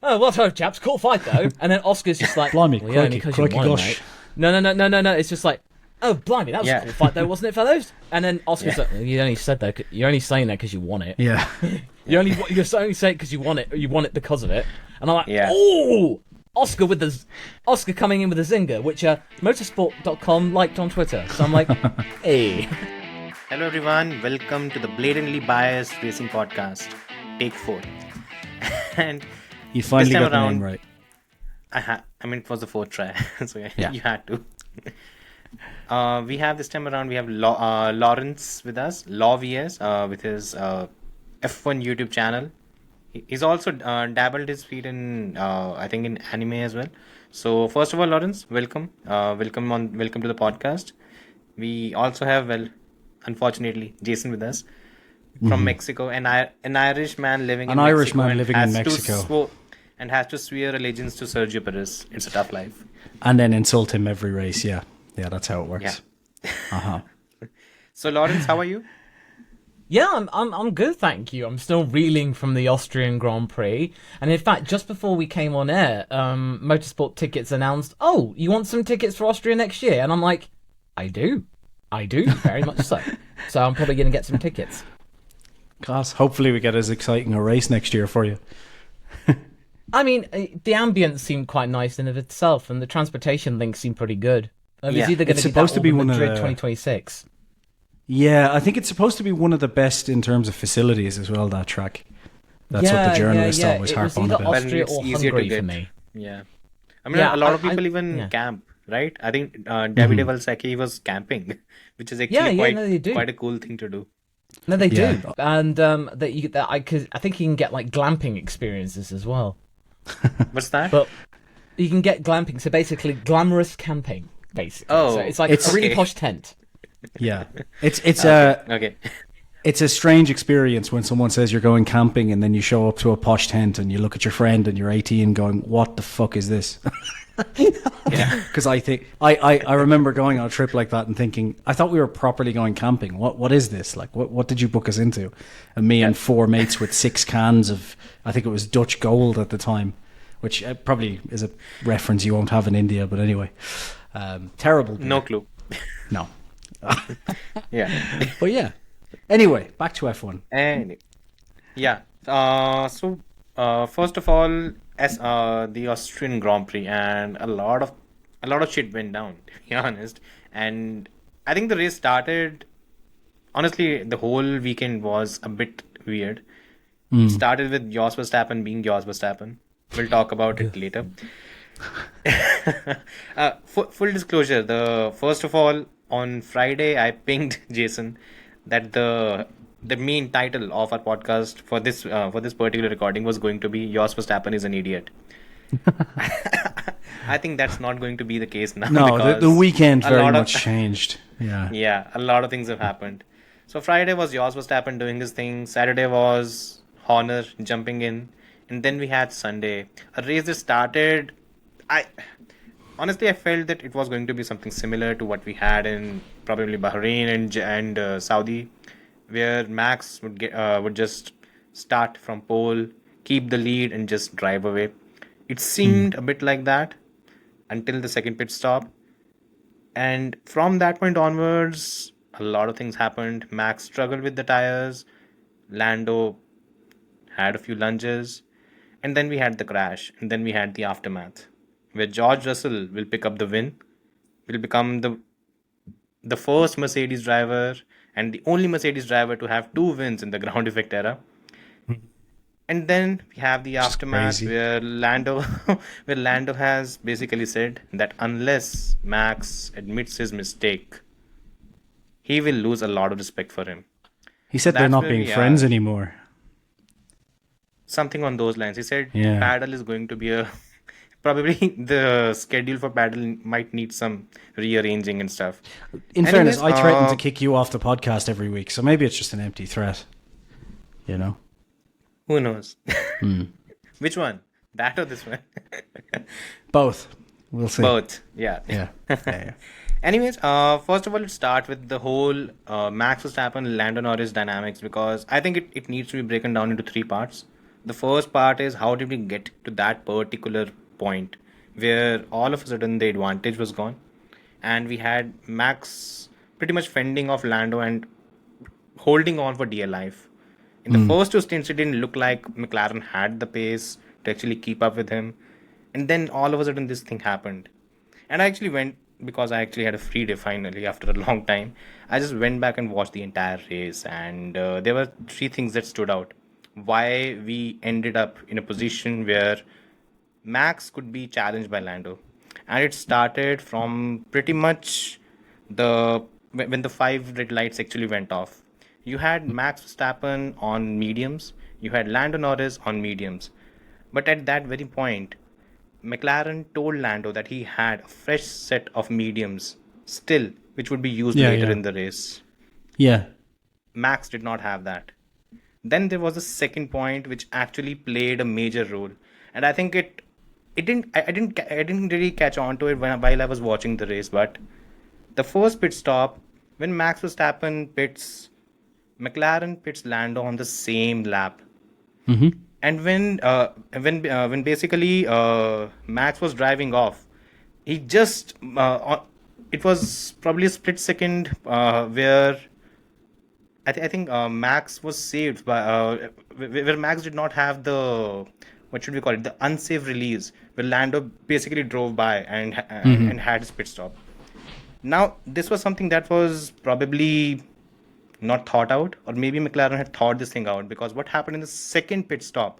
oh, what up, chaps? Cool fight, though. And then Oscar's just like, blimey, well, yeah, only 'cause you won it, gosh. mate. No. It's just like, oh, blimey, that was a cool fight, though, wasn't it, fellows? And then Oscar's like, you only said that. You're only saying that because you won it. Yeah. You're only saying it because you won it. You won it because of it. And I'm like, oh, Oscar coming in with a zinger, which motorsport.com liked on Twitter. So I'm like, hey. Hello everyone, welcome to the Blatantly Biased Racing Podcast, take 4. And you finally this time got the around, name right. I mean, it was the 4th try, so Yeah. you had to. We have this time around, we have Lawrence with us, LawVS, with his F1 YouTube channel. He's also dabbled his feet in, I think, in anime as well. So first of all, Lawrence, welcome to the podcast. We also have, unfortunately, Jason with us from Mexico, an Irish man living in Mexico. And has to swear allegiance to Sergio Perez. It's a tough life. And then insult him every race. Yeah, that's how it works. Yeah. So Lawrence, how are you? Yeah, I'm good, thank you. I'm still reeling from the Austrian Grand Prix, and in fact, just before we came on air, Motorsport Tickets announced, "Oh, you want some tickets for Austria next year?" And I'm like, I do, very much so. So I'm probably going to get some tickets. Class. Hopefully, we get as exciting a race next year for you. I mean, the ambience seemed quite nice in of itself, and the transportation links seemed pretty good. It's either going to be supposed to be Madrid 2026. Yeah, I think it's supposed to be one of the best in terms of facilities as well, that track. That's what the journalists always harp on about. Austria or Hungary for me. Yeah. I mean, a lot of people even camp, right? I think Davide Valsecchi was camping, which is actually quite a cool thing to do. No, they do. And I think you can get like glamping experiences as well. What's that? But you can get glamping, so basically glamorous camping, basically. Oh, so it's like a really posh tent. Yeah, it's okay. It's a strange experience when someone says you're going camping and then you show up to a posh tent and you look at your friend and you're 18 going, what the fuck is this? Yeah, because I think I remember going on a trip like that and thinking, I thought we were properly going camping. What is this? Like, what did you book us into? And me and 4 mates with 6 cans of, I think it was Dutch Gold at the time, which probably is a reference you won't have in India, but anyway, terrible beer. No clue. No. Yeah. But yeah. Anyway, back to F1. So first of all, as the Austrian Grand Prix, and a lot of shit went down, to be honest. And I think the race started. Honestly, the whole weekend was a bit weird. It started with Jos Verstappen being Jos Verstappen. We'll talk about it later. Full disclosure. First of all, on Friday, I pinged Jason that the main title of our podcast for this particular recording was going to be Jos Verstappen is an idiot. I think that's not going to be the case now. No, the weekend very much changed. Yeah. Yeah, a lot of things have happened. So Friday was Jos Verstappen doing his thing. Saturday was Horner jumping in. And then we had Sunday. A race that started... Honestly, I felt that it was going to be something similar to what we had in probably Bahrain and Saudi, where Max would just start from pole, keep the lead, and just drive away. It seemed a bit like that until the second pit stop. And from that point onwards, a lot of things happened. Max struggled with the tires. Lando had a few lunges. And then we had the crash. And then we had the aftermath, where George Russell will pick up the win, will become the first Mercedes driver and the only Mercedes driver to have 2 wins in the ground effect era. And then we have the aftermath where Lando has basically said that unless Max admits his mistake, he will lose a lot of respect for him. He said they're not being friends anymore. Something on those lines. He said Paddle is going to be probably the schedule for Paddle might need some rearranging and stuff. In fairness, I threaten to kick you off the podcast every week, so maybe it's just an empty threat. You know? Who knows? Which one? That or this one? Both. We'll see. Both. Yeah. Yeah. Anyways, first of all, let's start with the whole Max Verstappen, Lando Norris dynamics, because I think it needs to be broken down into 3 parts. The first part is how did we get to that particular point where all of a sudden the advantage was gone, and we had Max pretty much fending off Lando and holding on for dear life. In the first two stints, it didn't look like McLaren had the pace to actually keep up with him. And then all of a sudden, this thing happened. And I actually went, because I actually had a free day finally after a long time. I just went back and watched the entire race. And there were three things that stood out. Why we ended up in a position where Max could be challenged by Lando. And it started from pretty much when the five red lights actually went off. You had Max Verstappen on mediums, you had Lando Norris on mediums. But at that very point, McLaren told Lando that he had a fresh set of mediums still, which would be used later in the race. Yeah. Max did not have that. Then there was a second point which actually played a major role, and I think it didn't. I didn't really catch on to it while I was watching the race. But the first pit stop, when Max Verstappen pits, McLaren pits Lando on the same lap. And when basically Max was driving off, he just it was probably a split second where I think Max was saved by where Max did not have the, what should we call it, the unsafe release, where Lando basically drove by and had his pit stop. Now this was something that was probably not thought out, or maybe McLaren had thought this thing out, because what happened in the second pit stop,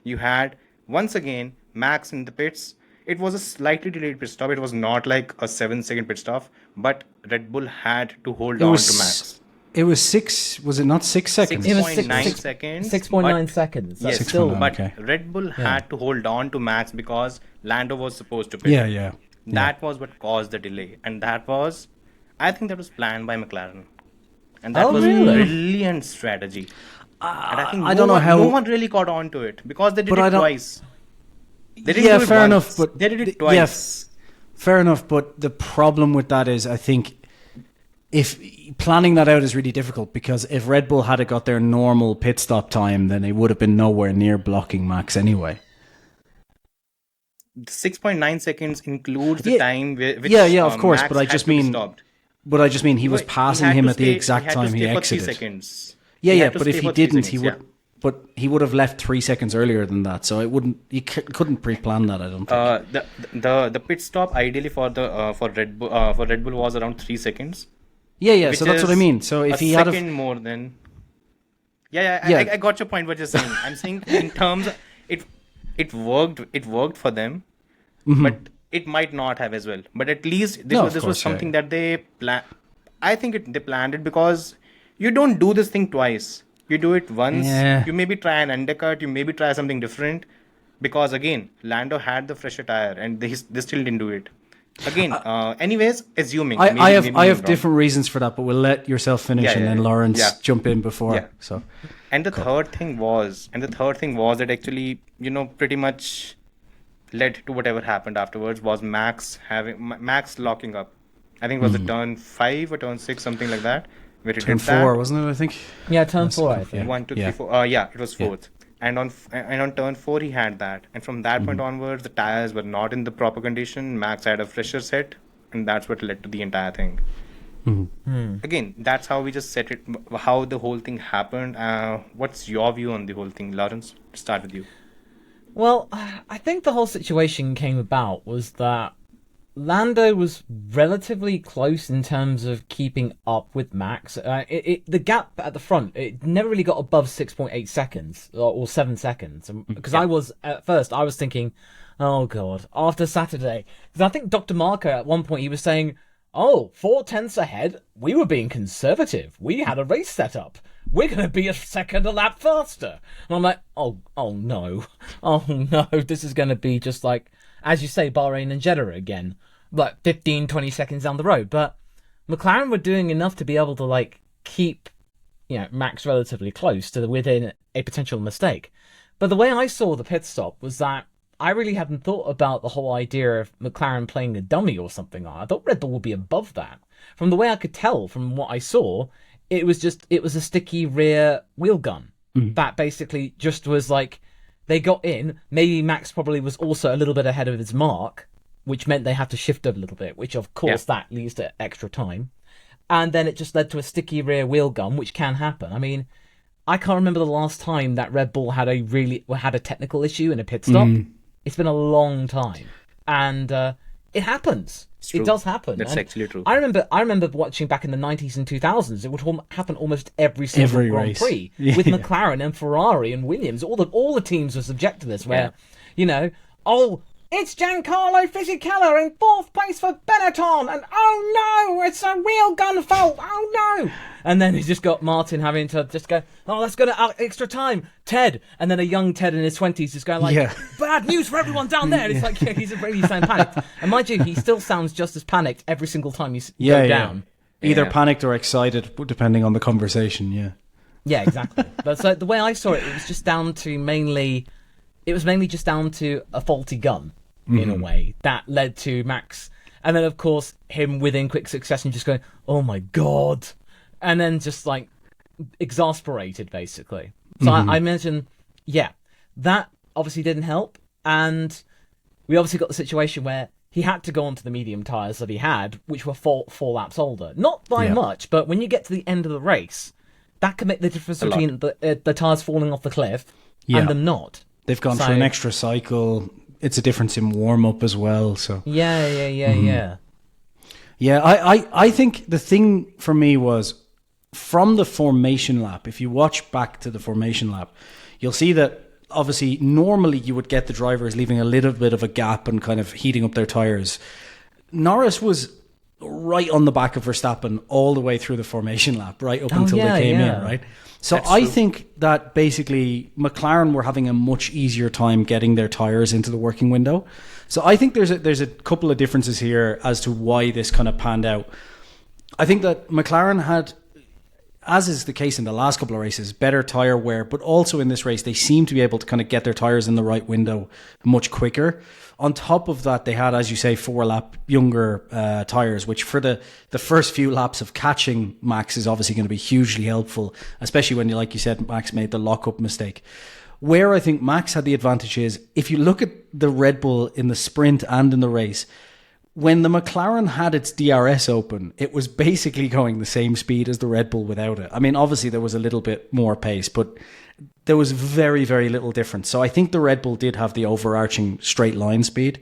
you had once again Max in the pits. It was a slightly delayed pit stop. It was not like a 7-second pit stop, but Red Bull had to hold on to Max. It was six. Was it not 6 seconds? 6.9 seconds. 6.9 seconds. Yes, still. but Red Bull had to hold on to Max because Lando was supposed to pit. Yeah. That was what caused the delay, and I think that was planned by McLaren. And that was brilliant strategy. And I think no one really caught on to it because they did it twice. They didn't do it fair once. enough, but they did it twice. Fair enough, but the problem with that is, I think, if planning that out is really difficult, because if Red Bull had got their normal pit stop time, then they would have been nowhere near blocking Max anyway. 6.9 seconds includes the time which of course, Max but I just mean stopped. But I just mean he was passing him at the exact time he exited. 3 seconds. But if he didn't, he would. But he would have left 3 seconds earlier than that, so it wouldn't. You couldn't pre-plan that, I don't think. The pit stop ideally for Red Bull was around 3 seconds. Yeah. So that's what I mean. So if he had a second more than. I got your point. What you're saying. I'm saying in terms of, it worked for them, but it might not have as well. But at least this was something that they plan. I think they planned it, because you don't do this thing twice. You do it once. Yeah. You maybe try an undercut. You maybe try something different, because again, Lando had the fresher tire and they still didn't do it. Again, anyways, assuming I have different reasons for that, but we'll let yourself finish and then Lawrence jump in before. Yeah. So, and the third thing was that actually, pretty much led to whatever happened afterwards, was Max locking up. I think it was a turn 5 or turn 6, something like that. Where he turn did 4, that. wasn't it? I think. Yeah, turn 4. I think. 1, 2, 3, 4. It was 4th. And on turn 4 he had that, and from that point onwards the tires were not in the proper condition. Max had a fresher set, and that's what led to the entire thing. Again, that's how we just set it, how the whole thing happened. What's your view on the whole thing, Lawrence? Start with you. Well, I think the whole situation came about was that Lando was relatively close in terms of keeping up with Max. The gap at the front, it never really got above 6.8 seconds or 7 seconds. Because I was thinking, oh God, after Saturday. Because I think Dr. Marco at one point, he was saying, 4 tenths ahead, we were being conservative. We had a race set up. We're going to be a second a lap faster. And I'm like, oh no. Oh no, this is going to be just like, as you say, Bahrain and Jeddah again, like 15, 20 seconds down the road. But McLaren were doing enough to be able to keep, Max relatively close to within a potential mistake. But the way I saw the pit stop was that I really hadn't thought about the whole idea of McLaren playing a dummy or something. I thought Red Bull would be above that. From the way I could tell from what I saw, it was a sticky rear wheel gun that basically just was they got in. Maybe Max probably was also a little bit ahead of his mark, which meant they had to shift a little bit, which of course that leads to extra time. And then it just led to a sticky rear wheel gum, which can happen. I mean, I can't remember the last time that Red Bull had a technical issue in a pit stop. It's been a long time, and it happens. It does happen. That's and actually true. I remember watching back in the 90s and 2000s. It would happen almost every single Grand race. Prix with McLaren and Ferrari and Williams. All the teams were subject to this. Where it's Giancarlo Fisichella in 4th place for Benetton, and oh no, it's a wheel gun fault, oh no! And then he's just got Martin having to just go, oh, let's go to extra time, Ted. And then a young Ted in his 20s just going like, bad news for everyone down there. And it's like, he's really sound panicked. And mind you, he still sounds just as panicked every single time you go down. Either panicked or excited, depending on the conversation, Yeah, exactly. But so the way I saw it, it was just down to mainly just down to a faulty gun. In a way that led to Max, and then of course him within quick succession just going, oh my god, and then just like exasperated basically. So I imagine that obviously didn't help, and we obviously got the situation where he had to go onto the medium tyres that he had, which were four laps older, not by much, but when you get to the end of the race, that can make the difference between the tyres falling off the cliff and them not. They've gone through an extra cycle. It's a difference in warm-up as well. So Yeah, I think the thing for me was, from the formation lap, if you watch back to the formation lap, you'll see that obviously normally you would get the drivers leaving a little bit of a gap and kind of heating up their tyres. Norris was right on the back of Verstappen all the way through the formation lap, right up until they came in, right? So I think that basically McLaren were having a much easier time getting their tyres into the working window. So I think there's a couple of differences here as to why this kind of panned out. I think that McLaren had, as is the case in the last couple of races, better tyre wear, but also in this race they seem to be able to kind of get their tyres in the right window much quicker. On top of that, they had, as you say, 4-lap younger tyres, which for the first few laps of catching Max is obviously going to be hugely helpful, especially when, like you said, Max made the lock-up mistake. Where I think Max had the advantage is, if you look at the Red Bull in the sprint and in the race, when the McLaren had its DRS open, it was basically going the same speed as the Red Bull without it. I mean, obviously there was a little bit more pace, but there was very, very little difference. So I think the Red Bull did have the overarching straight line speed,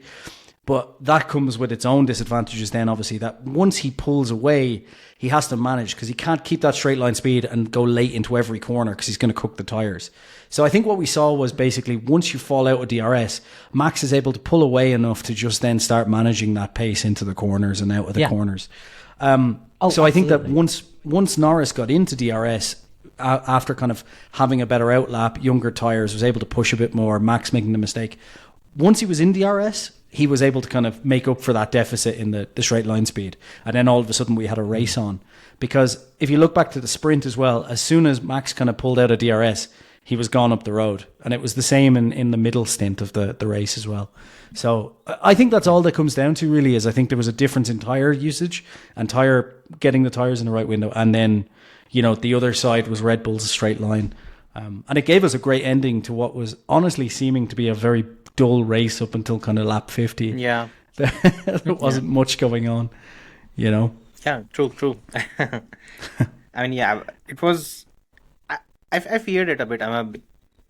but that comes with its own disadvantages then, obviously, that once he pulls away, he has to manage, because he can't keep that straight line speed and go late into every corner because he's going to cook the tyres. So I think what we saw was basically once you fall out of DRS, Max is able to pull away enough to just then start managing that pace into the corners and out of the corners. So I think that once Norris got into DRS, after kind of having a better outlap, younger tyres, was able to push a bit more, Max making the mistake. Once he was in DRS, he was able to kind of make up for that deficit in the straight line speed. And then all of a sudden we had a race on. Because if you look back to the sprint as well, as soon as Max kind of pulled out of DRS, he was gone up the road. And it was the same in the middle stint of the race as well. So I think that's all that comes down to, really, is I think there was a difference in tyre usage and getting the tyres in the right window. And then, you know, the other side was Red Bull's straight line. And it gave us a great ending to what was honestly seeming to be a very dull race up until kind of lap 50. Yeah. There wasn't much going on, you know? Yeah, true. I mean, yeah, it was... I feared it a bit.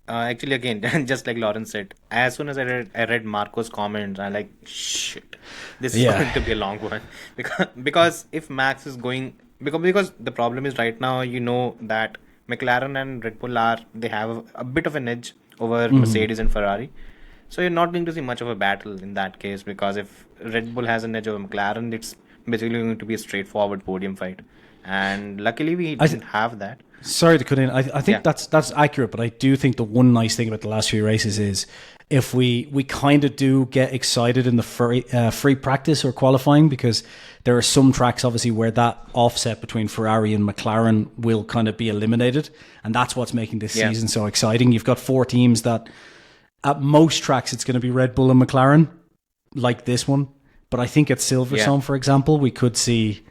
Actually, again, just like Lawrence said, as soon as I read Marco's comments, I'm like, shit, this is going to be a long one. Because if Max is going... Because the problem is right now, you know that McLaren and Red Bull they have a bit of an edge over Mercedes and Ferrari. So you're not going to see much of a battle in that case, because if Red Bull has an edge over McLaren, it's basically going to be a straightforward podium fight. And luckily we didn't have that. Sorry to cut in. I think that's accurate, but I do think the one nice thing about the last few races is if we kind of do get excited in the free practice or qualifying, because there are some tracks obviously where that offset between Ferrari and McLaren will kind of be eliminated, and that's what's making this season so exciting. You've got 4 teams that at most tracks it's going to be Red Bull and McLaren, like this one, but I think at Silverstone, for example, we could see,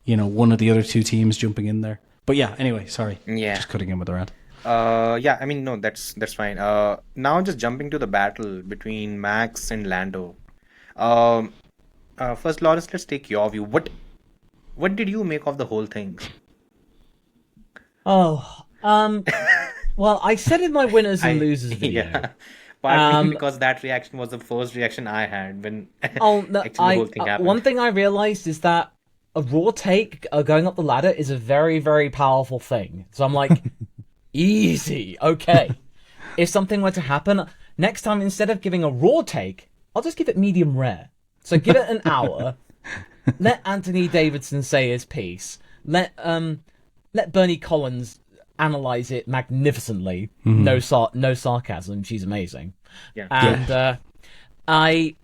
you know, one of the other 2 teams jumping in there. But yeah, anyway, sorry. Yeah. Just cutting in with the rant. Yeah, I mean, no, that's fine. Now just jumping to the battle between Max and Lando. Um, First, Lawrence, let's take your view. What did you make of the whole thing? Oh, well, I said in my winners and I losers video. yeah, partly Um, because that reaction was the first reaction I had when oh, no, actually the whole thing one happened. thing I realized is that a raw take going up the ladder is a very, very powerful thing. So I'm like, easy, okay. If something were to happen, next time instead of giving a raw take, I'll just give it medium rare. So give it an hour. Let Anthony Davidson say his piece. Let Bernie Collins analyze it magnificently. No sarcasm. She's amazing. Yeah. And I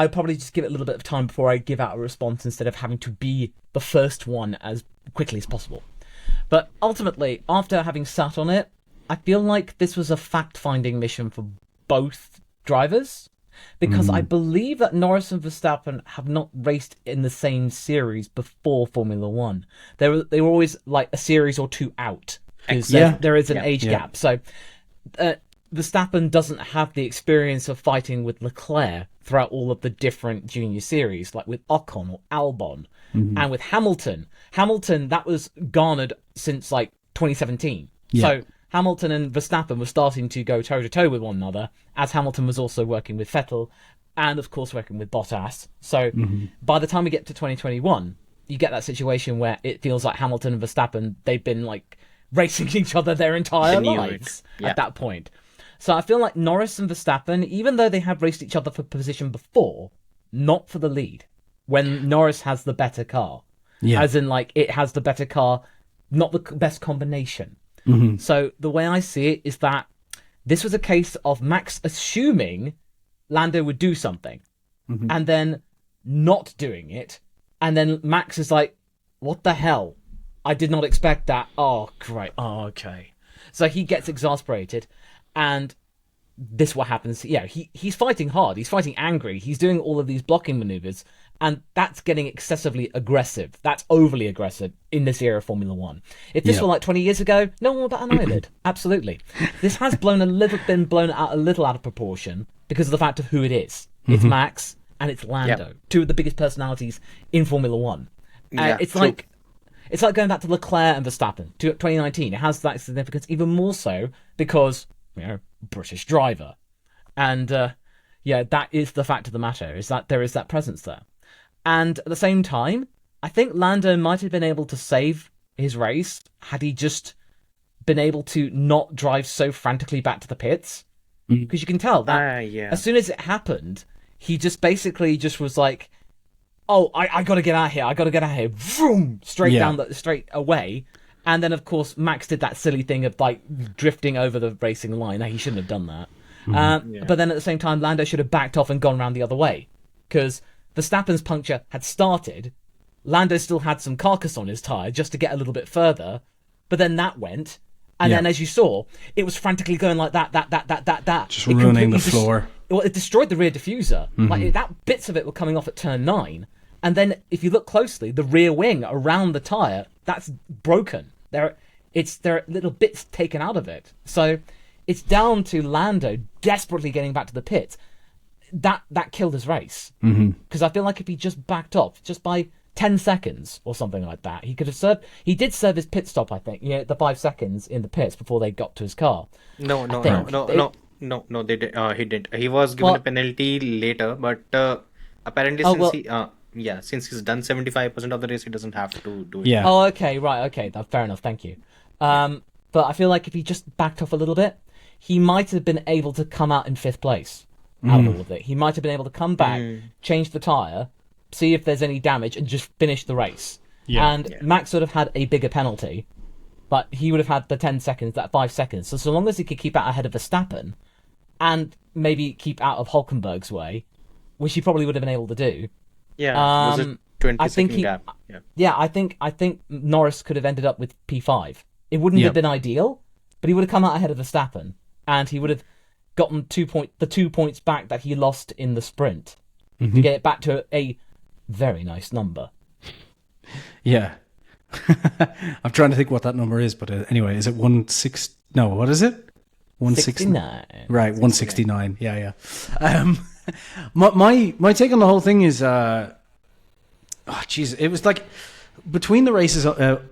probably just give it a little bit of time before I give out a response instead of having to be the first one as quickly as possible. But ultimately, after having sat on it, I feel like this was a fact-finding mission for both drivers. Because I believe that Norris and Verstappen have not raced in the same series before Formula One. They were always like a series or two out. Because there is an age gap. So Verstappen doesn't have the experience of fighting with Leclerc throughout all of the different junior series, like with Ocon or Albon. And with Hamilton, that was garnered since like 2017. So Hamilton and Verstappen were starting to go toe-to-toe with one another, as Hamilton was also working with Vettel and, of course, working with Bottas. So by the time we get to 2021, you get that situation where it feels like Hamilton and Verstappen, they've been like racing each other their entire lives at that point. So I feel like Norris and Verstappen, even though they have raced each other for position before, not for the lead, when Norris has the better car. As in, like, it has the better car, not the best combination. So the way I see it is that this was a case of Max assuming Lando would do something and then not doing it. And then Max is like, what the hell? I did not expect that. Oh, great. Oh, okay. So he gets exasperated and this what happens. Yeah, he's fighting hard. He's fighting angry. He's doing all of these blocking maneuvers. And that's getting excessively aggressive. That's overly aggressive in this era of Formula One. If this were like 20 years ago, no one would bat an eyelid. Absolutely. This has been blown out a little out of proportion because of the fact of who it is. It's Max and it's Lando, two of the biggest personalities in Formula One. It's like going back to Leclerc and Verstappen to 2019. It has that significance even more so because, British driver. And that is the fact of the matter, is that there is that presence there. And at the same time, I think Lando might have been able to save his race had he just been able to not drive so frantically back to the pits. Because you can tell that as soon as it happened, he just basically just was like, oh, I got to get out of here. I got to get out of here. Vroom! Straight away. And then, of course, Max did that silly thing of like drifting over the racing line. Now, he shouldn't have done that. But then at the same time, Lando should have backed off and gone around the other way. Because Verstappen's puncture had started. Lando still had some carcass on his tyre just to get a little bit further. But then that went. And then, as you saw, it was frantically going like that. Just ruining the floor. It destroyed the rear diffuser. Like that, bits of it were coming off at turn 9. And then, if you look closely, the rear wing around the tyre, that's broken. There are little bits taken out of it. So it's down to Lando desperately getting back to the pits. That killed his race. Because I feel like if he just backed off, just by 10 seconds or something like that, he could have served. He did serve his pit stop, I think. The 5 seconds in the pits before they got to his car. No, they did. He didn't. He was given a penalty later, but apparently since he's done 75% of the race, he doesn't have to do it. Yeah. Oh, okay, right, okay, fair enough. Thank you. But I feel like if he just backed off a little bit, he might have been able to come out in 5th place out of all of it. He might have been able to come back, change the tyre, see if there's any damage, and just finish the race. Max would have had a bigger penalty, but he would have had the 10 seconds, that 5 seconds. So long as he could keep out ahead of Verstappen, and maybe keep out of Hulkenberg's way, which he probably would have been able to do. Yeah, was a 20-second gap. I think Norris could have ended up with P5. It wouldn't have been ideal, but he would have come out ahead of Verstappen, and he would have gotten the 2 points back that he lost in the sprint to get it back to a very nice number. Yeah. I'm trying to think what that number is, but anyway, is it 16? No, what is it? 169. Right, 169. Yeah. My take on the whole thing is, it was like between the races,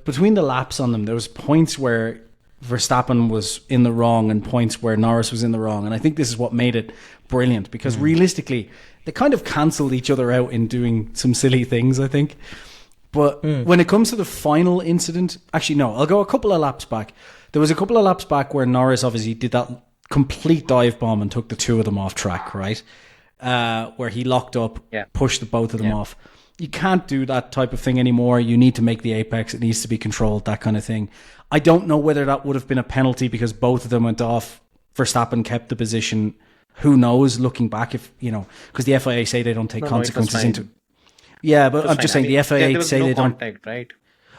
between the laps on them, there was points where Verstappen was in the wrong and points where Norris was in the wrong, and I think this is what made it brilliant because realistically, they kind of cancelled each other out in doing some silly things, I think. But when it comes to the final incident, actually, no, I'll go a couple of laps back. There was a couple of laps back where Norris obviously did that complete dive bomb and took the two of them off track, right? Where he locked up, pushed the both of them off. You can't do that type of thing anymore. You need to make the apex. It needs to be controlled, that kind of thing. I don't know whether that would have been a penalty because both of them went off. Verstappen kept the position. Who knows, looking back, if, because the FIA say they don't take consequences into... Yeah, but I'm just saying the FIA say they don't... Contact, right?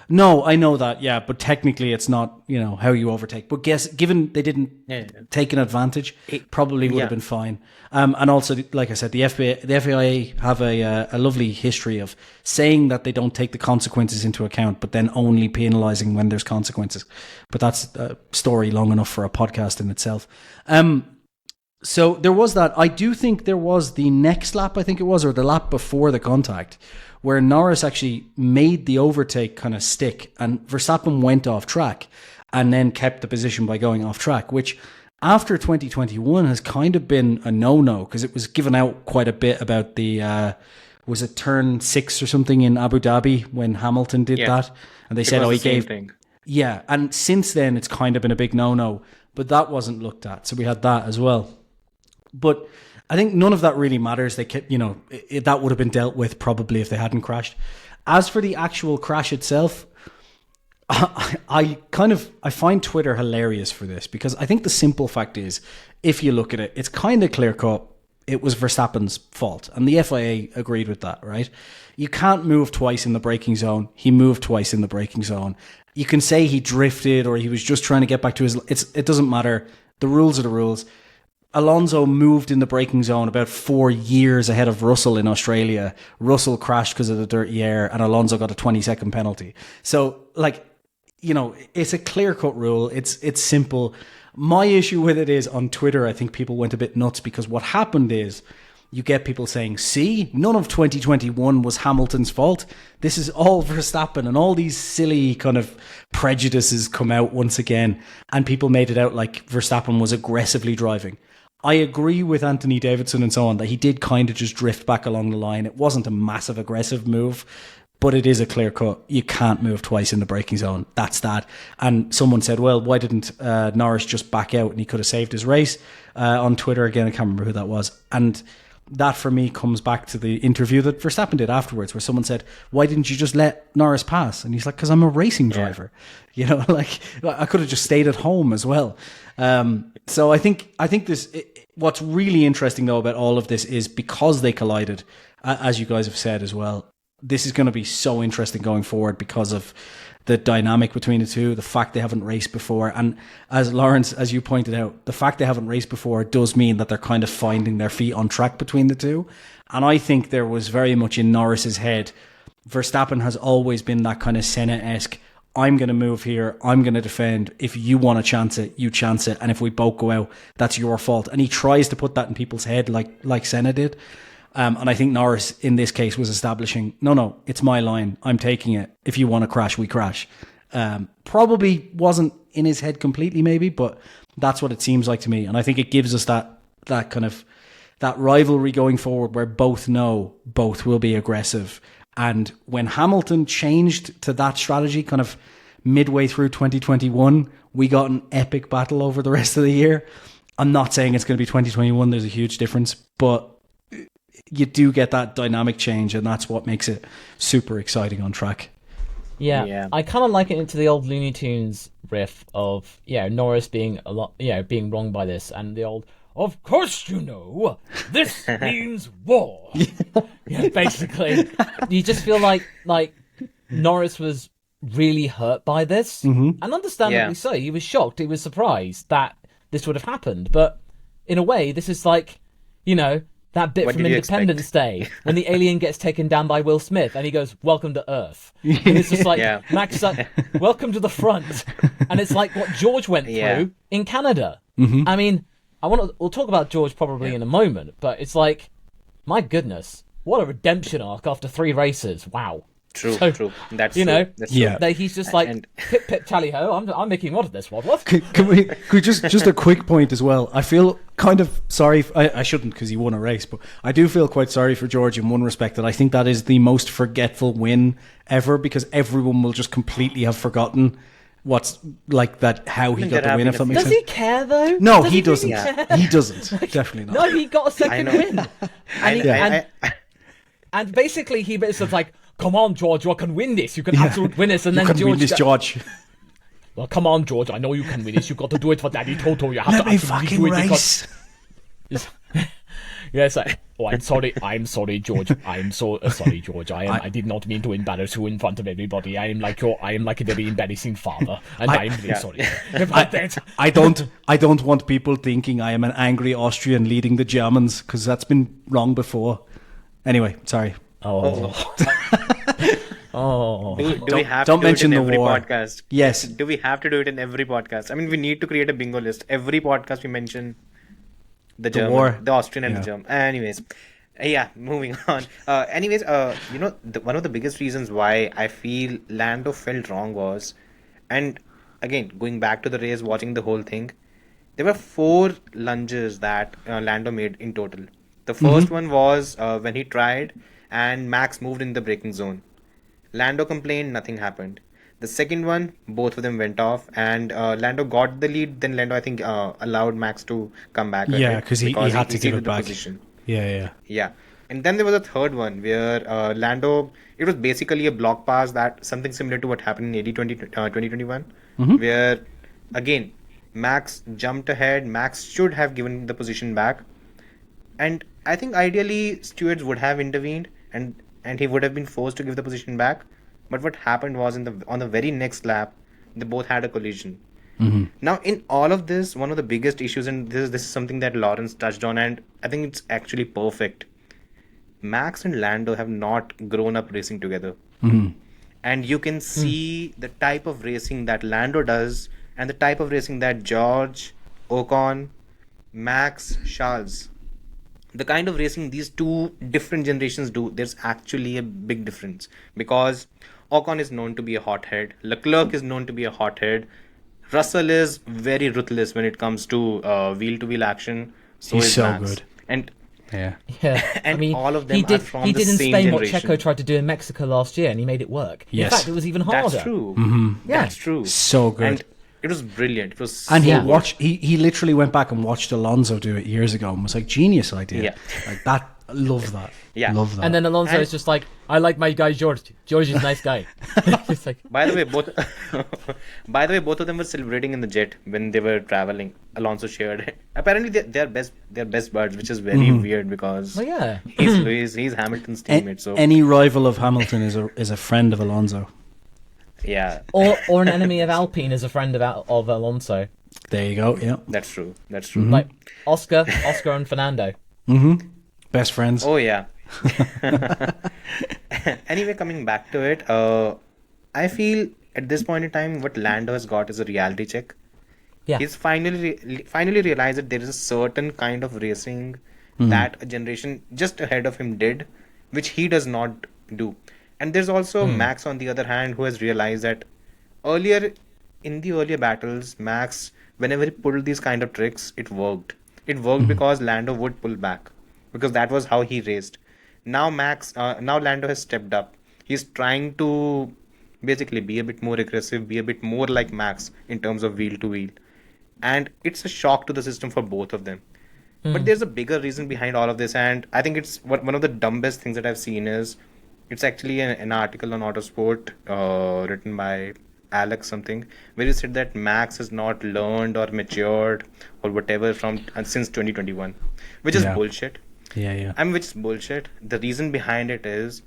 No, I know that, yeah, but technically it's not, how you overtake. But given they didn't take an advantage, it probably would have been fine. And also, like I said, the FIA have a lovely history of saying that they don't take the consequences into account, but then only penalising when there's consequences. But that's a story long enough for a podcast in itself. So there was that. I do think there was the next lap, I think it was, or the lap before the contact, where Norris actually made the overtake kind of stick and Verstappen went off track and then kept the position by going off track, which after 2021 has kind of been a no-no because it was given out quite a bit about the, was it turn 6 or something in Abu Dhabi when Hamilton did that? And they said, he gave... Thing. Yeah, and since then it's kind of been a big no-no, but that wasn't looked at. So we had that as well. But I think none of that really matters. They kept, that would have been dealt with probably if they hadn't crashed. As for the actual crash itself, I find Twitter hilarious for this because I think the simple fact is, if you look at it, it's kind of clear cut. It was Verstappen's fault, and the FIA agreed with that, right? You can't move twice in the braking zone. He moved twice in the braking zone. You can say he drifted or he was just trying to get back to his... It doesn't matter. The rules are the rules. Alonso moved in the braking zone about 4 years ahead of Russell in Australia. Russell crashed because of the dirty air and Alonso got a 20-second penalty. So, it's a clear-cut rule. It's simple. My issue with it is on Twitter, I think people went a bit nuts because what happened is you get people saying, see, none of 2021 was Hamilton's fault. This is all Verstappen, and all these silly kind of prejudices come out once again. And people made it out like Verstappen was aggressively driving. I agree with Anthony Davidson and so on that he did kind of just drift back along the line. It wasn't a massive aggressive move, but it is a clear cut. You can't move twice in the braking zone. That's that. And someone said, well, why didn't Norris just back out and he could have saved his race? On Twitter, again, I can't remember who that was. And that for me comes back to the interview that Verstappen did afterwards, where someone said, why didn't you just let Norris pass? And he's like, because I'm a racing driver. I could have just stayed at home as well. So I think this, what's really interesting though about all of this is because they collided, as you guys have said as well, this is going to be so interesting going forward because of the dynamic between the two, the fact they haven't raced before. And as Lawrence, as you pointed out, the fact they haven't raced before does mean that they're kind of finding their feet on track between the two. And I think there was very much in Norris's head, Verstappen has always been that kind of Senna-esque, I'm going to move here, I'm going to defend. If you want to chance it, you chance it. And if we both go out, that's your fault. And he tries to put that in people's head like Senna did. And I think Norris, in this case, was establishing, no, it's my line. I'm taking it. If you want to crash, we crash. Probably wasn't in his head completely, maybe, but that's what it seems like to me. And I think it gives us that kind of that rivalry going forward where both know both will be aggressive. And when Hamilton changed to that strategy kind of midway through 2021, we got an epic battle over the rest of the year. I'm not saying it's going to be 2021. There's a huge difference, but you do get that dynamic change, and that's what makes it super exciting on track. Yeah. I kind of liken it to the old Looney Tunes riff of Norris being being wrong by this, and the old, of course this means war. Basically, you just feel like Norris was really hurt by this, and understandably so. He was shocked, he was surprised that this would have happened, but in a way, this is like, That bit What from did you Independence Day when the alien gets taken down by Will Smith and he goes, "Welcome to Earth," and it's just like Yeah. Max is like, "Welcome to the front," and it's like what George went Yeah. through in Canada. I mean, we'll talk about George probably in a moment, but it's like, my goodness, what a redemption arc after 3 races! Wow. True, So, true. That's you true. know, That's true. Yeah. He's just like, And- pip pip tally ho, I'm making one of this one. What? Can we just a quick point as well? I feel kind of sorry. I shouldn't because he won a race, but I do feel quite sorry for George in one respect that I think that is the most forgetful win ever because everyone will just completely have forgotten what's like that how he I mean, got there the win. have If that been a makes Does sense. he care though? No, Does he really doesn't. care? He doesn't. Definitely No, not. he got a second know. win. And basically he was like, "Come on, George, you can win this. You can absolutely win this." And You then can George win this, go- George. "Well, come on, George, I know you can win this. You got to do it for Daddy Toto. You have Let to me absolutely fucking do it because race. Yes, I'm sorry, George. I'm so sorry, George. I did not mean to embarrass you in front of everybody. I am like a very embarrassing father, and I am very sorry about that. I don't want people thinking I am an angry Austrian leading the Germans because that's been wrong before. Anyway, sorry. Oh, Do we have don't to do mention it in the every war. podcast? Yes. Do we have to do it in every podcast? I mean, we need to create a bingo list. Every podcast we mention the German, war. the Austrian and Yeah. the German. Anyways, yeah, moving on. One of the biggest reasons why I feel Lando felt wrong was, and again, going back to the race, watching the whole thing, there were 4 lunges that Lando made in total. The first one was when he tried and Max moved in the braking zone. Lando complained, nothing happened. The second one, both of them went off, and Lando got the lead. Then Lando, I think, allowed Max to come back. Yeah, ahead because he had to give sealed it the back. position. Yeah. Yeah. And then there was a third one where Lando, it was basically a block pass that something similar to what happened in 2021, where again, Max jumped ahead. Max should have given the position back. And I think ideally stewards would have intervened and he would have been forced to give the position back. But what happened was on the very next lap, they both had a collision. Now, in all of this, one of the biggest issues, and this is something that Lawrence touched on, and I think it's actually perfect. Max and Lando have not grown up racing together. And you can see the type of racing that Lando does and the type of racing that George, Ocon, Max, Charles, the kind of racing these 2 different generations do, there's actually a big difference. Because Ocon is known to be a hothead, Leclerc is known to be a hothead, Russell is very ruthless when it comes to wheel-to-wheel action. He's is so Max. good. And Yeah. yeah. And I mean, all of them he did. are from he the did in same Spain what generation. Checo tried to do in Mexico last year, and he made it work. Yes. In fact, it was even harder. that's true. Yeah. That's true. So good. And it was brilliant. It was And so he good. watched. He literally went back and watched Alonso do it years ago and was like, genius idea. Yeah. Like that. Love that. Yeah. Love that. And then Alonso And- is just like, "I like my guy George. George is a nice guy." It's like, By the way, both of them were celebrating in the jet when they were traveling. Alonso shared it. Apparently, they're best buds, which is very weird because well, yeah. he's Hamilton's teammate. So Any rival of Hamilton is a friend of Alonso. yeah, Or an enemy of Alpine is a friend of Alonso. There you go. Yeah. that's true. That's true. Like Oscar and Fernando. Best friends. Oh yeah. Anyway, coming back to it, I feel at this point in time, what Lando has got is a reality check. Yeah. He's finally realized that there is a certain kind of racing that a generation just ahead of him did, which he does not do. And there's also Max on the other hand, who has realized that in the earlier battles, Max, whenever he pulled these kind of tricks, it worked. It worked because Lando would pull back, because that was how he raced. Now Lando has stepped up. He's trying to basically be a bit more aggressive, be a bit more like Max in terms of wheel to wheel. And it's a shock to the system for both of them. But there's a bigger reason behind all of this, and I think it's one of the dumbest things that I've seen is it's actually an article on Autosport written by Alex something, where he said that Max has not learned or matured or whatever since 2021, which is Yeah. bullshit. Yeah. Which is bullshit. The reason behind it is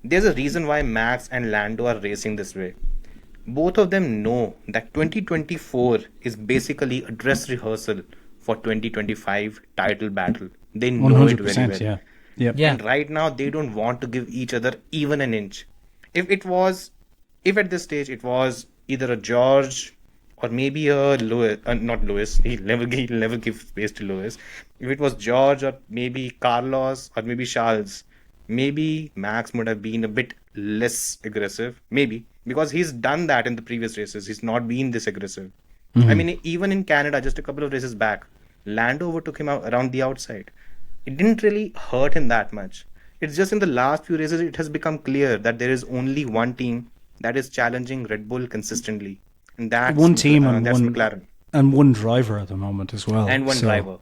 there's a reason why Max and Lando are racing this way. Both of them know that 2024 is basically a dress rehearsal for 2025 title battle. They know it very 100%, well. yeah. Yep. Yeah. And right now, they don't want to give each other even an inch. If at this stage it was either a George or maybe a Lewis, not Lewis, he'll never give space to Lewis. If it was George or maybe Carlos or maybe Charles, maybe Max would have been a bit less aggressive. Maybe. Because he's done that in the previous races. He's not been this aggressive. I mean, even in Canada, just a couple of races back, Lando overtook him around the outside. It didn't really hurt him that much. It's just in the last few races, it has become clear that there is only one team that is challenging Red Bull consistently. And that's One team and that's one McLaren. and one driver at the moment as well. And one So, driver.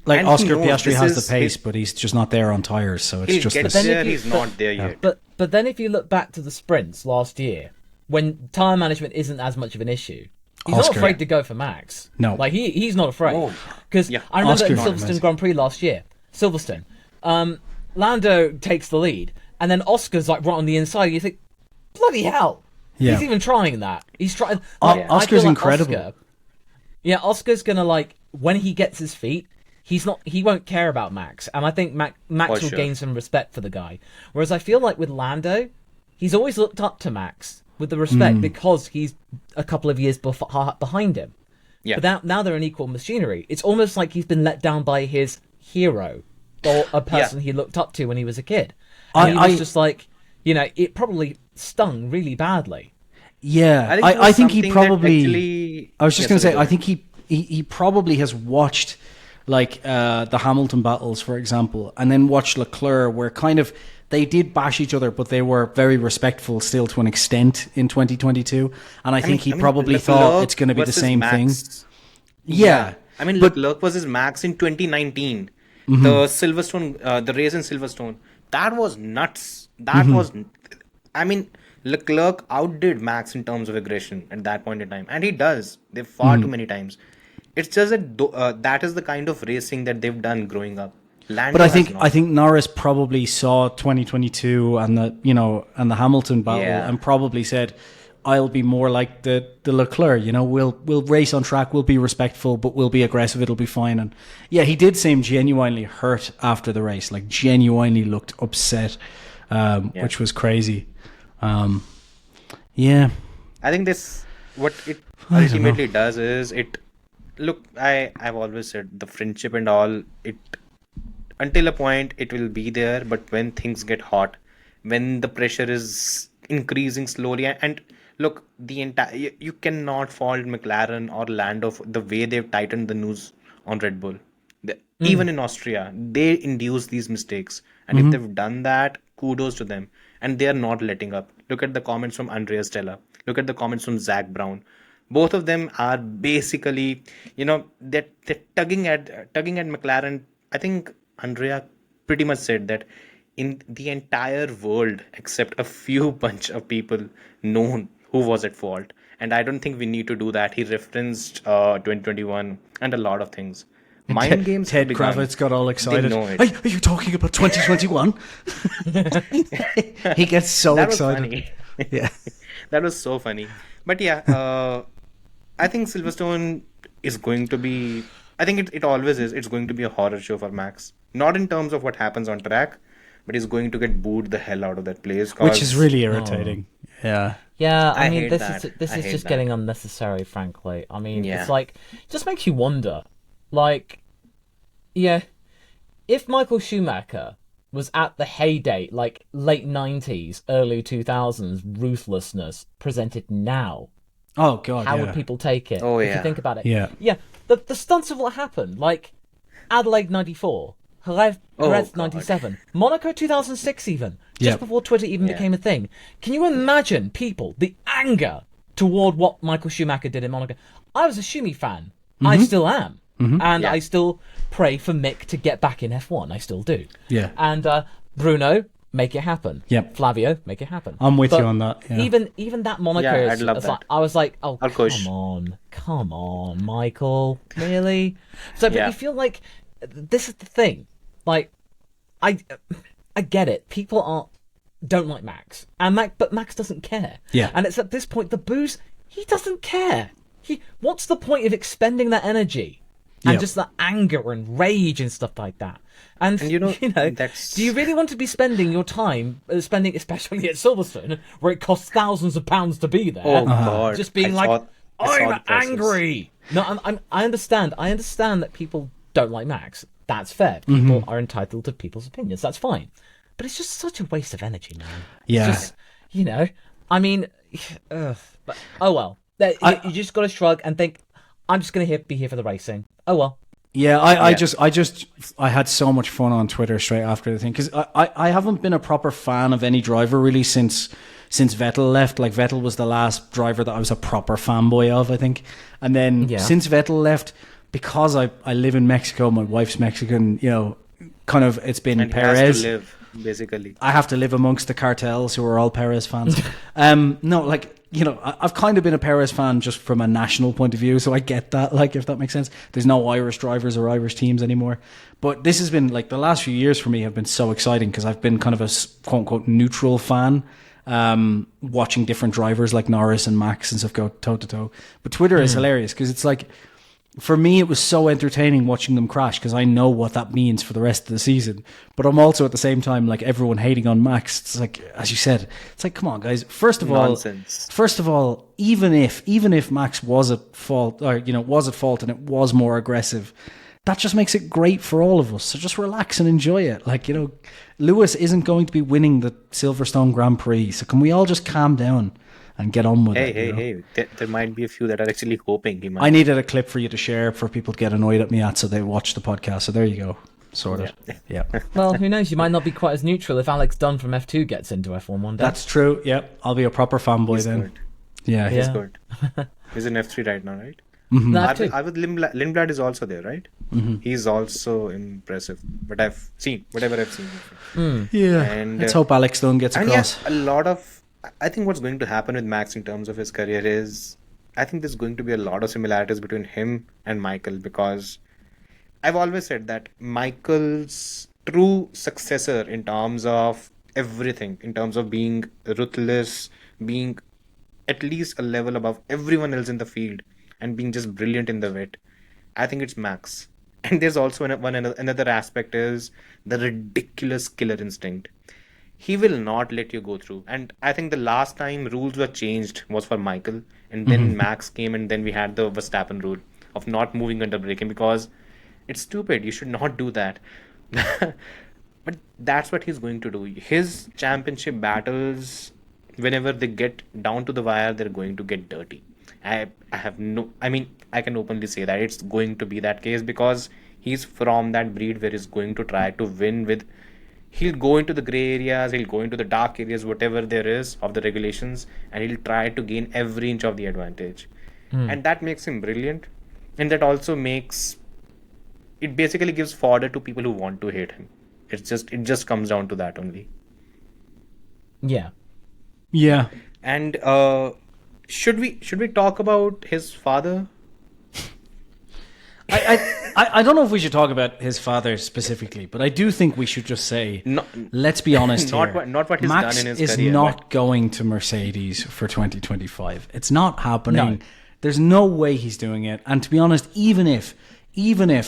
Like And he Oscar knows Piastri this has is the pace, his- but he's just not there on tires. So it's He'll just get this. there, you- he's not there yet. But then if you look back to the sprints last year, when tyre management isn't as much of an issue, he's Oscar- not afraid to go for Max. No. Like he's not afraid. Oh, Because yeah. I remember Oscar's at not Silverstone amazing. Grand Prix last year, Silverstone, Lando takes the lead, and then Oscar's like right on the inside. You think, bloody hell, Yeah. he's even trying that. He's trying. Oscar's I feel like incredible. Oscar's gonna like when he gets his feet. He won't care about Max, and I think Max For will sure. gain some respect for the guy. Whereas I feel like with Lando, he's always looked up to Max with the respect because he's a couple of years behind him. Yeah. But now they're an equal machinery. It's almost like he's been let down by his hero or a person he looked up to when he was a kid. And he was just like, it probably stung really badly. Yeah, it I was think he something that probably. actually- I was just Yes, going to say, sorry, I think he probably has watched like the Hamilton battles, for example, and then watched Leclerc, where kind of they did bash each other, but they were very respectful still to an extent in 2022. And I think he probably thought Leclerc it's going to be the versus same thing. Max. Yeah, I mean, but Leclerc versus Max in 2019, the Silverstone, the race in Silverstone, that was nuts. That was, I mean, Leclerc outdid Max in terms of aggression at that point in time, and he does. They far too many times. It's just that that is the kind of racing that they've done growing up. Lando But I has think not. Norris probably saw 2022 and the Hamilton battle Yeah. and probably said, "I'll be more like the Leclerc. We'll race on track. We'll be respectful, but we'll be aggressive. It'll be fine." And yeah, he did seem genuinely hurt after the race. Like genuinely looked upset, which was crazy. Yeah, I think what it I don't ultimately does is it. Look, I've always said the friendship and all, it until a point it will be there, but when things get hot, when the pressure is increasing slowly, and look, the entire you cannot fault McLaren or Lando for the way they've tightened the noose on Red Bull. Even in Austria, they induce these mistakes, and if they've done that, kudos to them, and they are not letting up. Look at the comments from Andrea Stella. Look at the comments from Zach Brown. Both of them are basically, they're tugging at McLaren. I think Andrea pretty much said that in the entire world, except a few bunch of people, known who was at fault. And I don't think we need to do that. He referenced 2021 and a lot of things. Mind games. Ted have begun. Kravitz got all excited. know it. Are you talking about 2021? He gets so That was excited. funny. Yeah. That was so funny. But yeah, I think Silverstone is going to be. I think it always is. It's going to be a horror show for Max. Not in terms of what happens on track, but he's going to get booed the hell out of that place. Which is really irritating. Yeah. Yeah, I I mean, hate this that. is I hate just that. getting unnecessary, frankly. I mean, Yeah. it's like, it just makes you wonder. Like, yeah, if Michael Schumacher was at the heyday, like late 90s, early 2000s, ruthlessness presented now, Oh god. how yeah. would people take it? Oh, If yeah. you think about it. Yeah. Yeah, the stunts of what happened, like Adelaide 94, Jerez Oh, God. 97, Monaco 2006 even, just Yep. before Twitter even became a thing. Can you imagine people, the anger toward what Michael Schumacher did in Monaco? I was a Schumi fan. I still am. And Yeah. I still pray for Mick to get back in F1. I still do. Yeah. And Bruno, make it happen. Yep. Flavio, make it happen. I'm with But you on that. Yeah. Even that Monaco, Yeah, I'd love it's that. like, I was like, oh, I'll push. come on, Michael, really? So, but Yeah. you feel like this is the thing. Like, I get it. People don't like Max, but Max doesn't care. Yeah. And it's at this point the booze. He doesn't care. What's the point of expending that energy and Yep. just the anger and rage and stuff like that. And And you know, do you really want to be spending your time especially at Silverstone, where it costs thousands of pounds to be there? Oh God! Just being I like, saw the I'm process. angry. No, I understand. I understand that people don't like Max. That's fair. People are entitled to people's opinions. That's fine. But it's just such a waste of energy, man. Yeah. It's just, I mean, but, oh well. You just got to shrug and think, I'm just going to be here for the racing. Oh well. Yeah, I had so much fun on Twitter straight after the thing, because I haven't been a proper fan of any driver really since Vettel left. Like, Vettel was the last driver that I was a proper fanboy of, I think. And then since Vettel left, because I live in Mexico, my wife's Mexican, kind of it's been And he Perez. has to live, basically. I have to live amongst the cartels who are all Perez fans. I've kind of been a Perez fan just from a national point of view, so I get that, like, if that makes sense. There's no Irish drivers or Irish teams anymore. But this has been, like, the last few years for me have been so exciting, because I've been kind of a quote-unquote neutral fan, watching different drivers like Norris and Max and stuff go toe-to-toe. But Twitter is hilarious, because it's like, for me, it was so entertaining watching them crash, because I know what that means for the rest of the season. But I'm also at the same time, like, everyone hating on Max. It's like, as you said, it's like, come on, guys. First of all, even if Max was at fault, or was at fault, and it was more aggressive, that just makes it great for all of us. So just relax and enjoy it. Like, Lewis isn't going to be winning the Silverstone Grand Prix. So can we all just calm down and get on with it? Hey. There might be a few that are actually hoping he might. I needed a clip for you to share for people to get annoyed at me so they watch the podcast. So there you go. Sort of. Yeah. Well, who knows? You might not be quite as neutral if Alex Dunn from F2 gets into F1 one day. That's true. Yep. I'll be a proper fanboy then. Good. Yeah. He's good. He's in F3 right now, right? No, F2. Lindblad is also there, right? He's also impressive. But I've seen whatever I've seen. Yeah. And Let's hope Alex Dunn gets and across. yeah, I think what's going to happen with Max in terms of his career is, I think there's going to be a lot of similarities between him and Michael, because I've always said that Michael's true successor in terms of everything, in terms of being ruthless, being at least a level above everyone else in the field, and being just brilliant in the wit, I think it's Max. And there's also another aspect is the ridiculous killer instinct. He will not let you go through. And I think the last time rules were changed was for Michael, and then Max came, and then we had the Verstappen rule of not moving under braking, because it's stupid. You should not do that. But that's what he's going to do. His championship battles, whenever they get down to the wire, they're going to get dirty. I can openly say that it's going to be that case, because he's from that breed where he's going to try to win with. He'll go into the gray areas, he'll go into the dark areas, whatever there is of the regulations, and he'll try to gain every inch of the advantage. And that makes him brilliant. And that also it basically gives fodder to people who want to hate him. It just comes down to that only. Yeah. Yeah. And should we talk about his father? I don't know if we should talk about his father specifically, but I do think we should just say, let's be honest not here. not what he's Max done in his is career, not going to Mercedes for 2025. It's not happening. No. There's no way he's doing it. And to be honest, even if,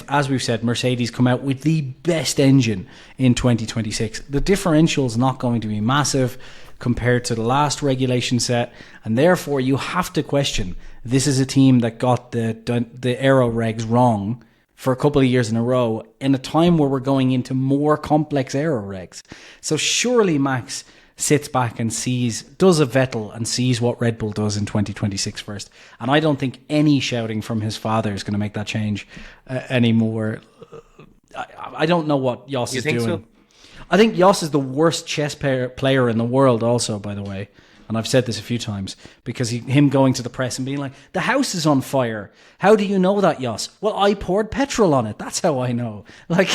as we've said, Mercedes come out with the best engine in 2026, the differential's not going to be massive compared to the last regulation set, and therefore you have to question, this is a team that got the aero regs wrong for a couple of years in a row in a time where we're going into more complex aero regs. So surely Max sits back and does a Vettel and sees what Red Bull does in 2026 first. And I don't think any shouting from his father is going to make that change anymore. I don't know what Jos is doing. So? I think Jos is the worst chess player in the world also, by the way. And I've said this a few times, because him going to the press and being like, the house is on fire. How do you know that, Jos? Well, I poured petrol on it. That's how I know. Like,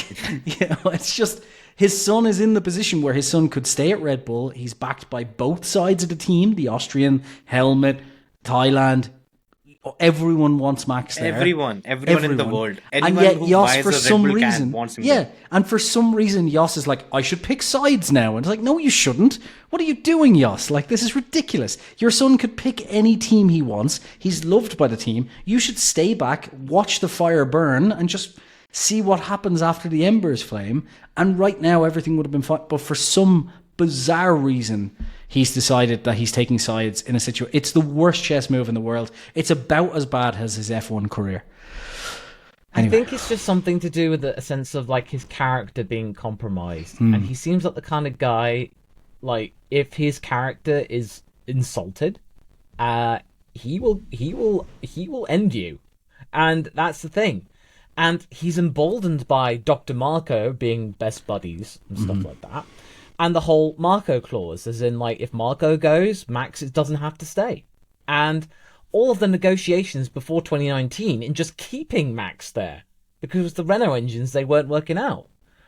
it's just, his son is in the position where his son could stay at Red Bull. He's backed by both sides of the team, the Austrian, Helmut, Thailand, Everyone wants Max there. Everyone in the world. And Anyone yet who Jos, buys for a Red some Bull can reason, wants him yeah, there. and for some reason, Jos is like, I should pick sides now. And it's like, no, you shouldn't. What are you doing, Jos? Like, this is ridiculous. Your son could pick any team he wants. He's loved by the team. You should stay back, watch the fire burn, and just see what happens after the embers flame. And right now, everything would have been fine. But for some bizarre reason, he's decided that he's taking sides in a situation. It's the worst chess move in the world. It's about as bad as his F1 career. Anyway. I think it's just something to do with a sense of like his character being compromised, and he seems like the kind of guy, like if his character is insulted, he will end you, and that's the thing. And he's emboldened by Dr. Marco being best buddies and stuff like that. And the whole Marco clause, as in, like, if Marco goes, Max doesn't have to stay. And all of the negotiations before 2019 in just keeping Max there, because the Renault engines, they weren't working out.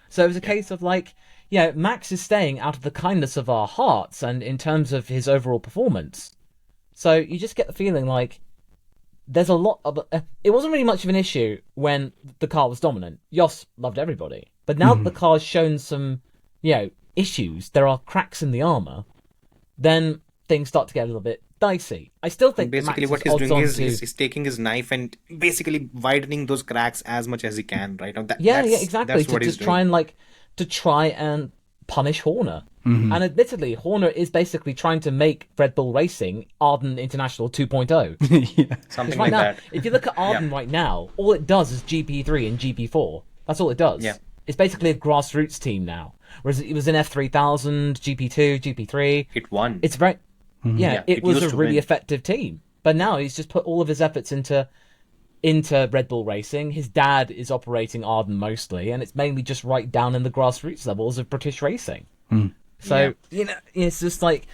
So it was a case of, like, yeah, Max is staying out of the kindness of our hearts and in terms of his overall performance. So you just get the feeling like there's a lot of... it wasn't really much of an issue when the car was dominant. Jos loved everybody. But now that the car's shown some, issues, there are cracks in the armor, then things start to get a little bit dicey. I still think basically what he's doing is he's taking his knife and basically widening those cracks as much as he can, right? Now exactly. That's what he's doing. To try and punish Horner. And admittedly, Horner is basically trying to make Red Bull Racing Arden International 2.0. Something right like now, that. If you look at Arden right now, all it does is GP3 and GP4. That's all it does. Yeah. It's basically a grassroots team now. Whereas it was in F3000, GP2, GP3. It won. It's very... Yeah, it was used a to really win. effective team. But now he's just put all of his efforts into Red Bull Racing. His dad is operating Arden mostly, and it's mainly just right down in the grassroots levels of British racing. So, it's just like,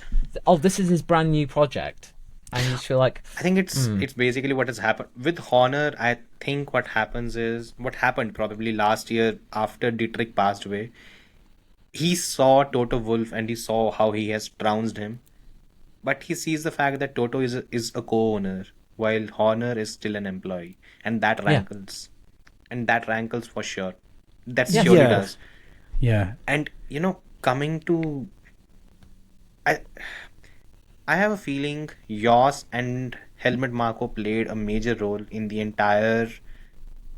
this is his brand new project. And you just feel like... I think it's basically what has happened. With Horner, I think what happened probably last year after Dietrich passed away, he saw Toto Wolff and he saw how he has trounced him. But he sees the fact that Toto is a co-owner, while Horner is still an employee. And that rankles. And that rankles for sure. That surely does. Yeah. And, coming to... I have a feeling Jos and Helmut Marko played a major role in the entire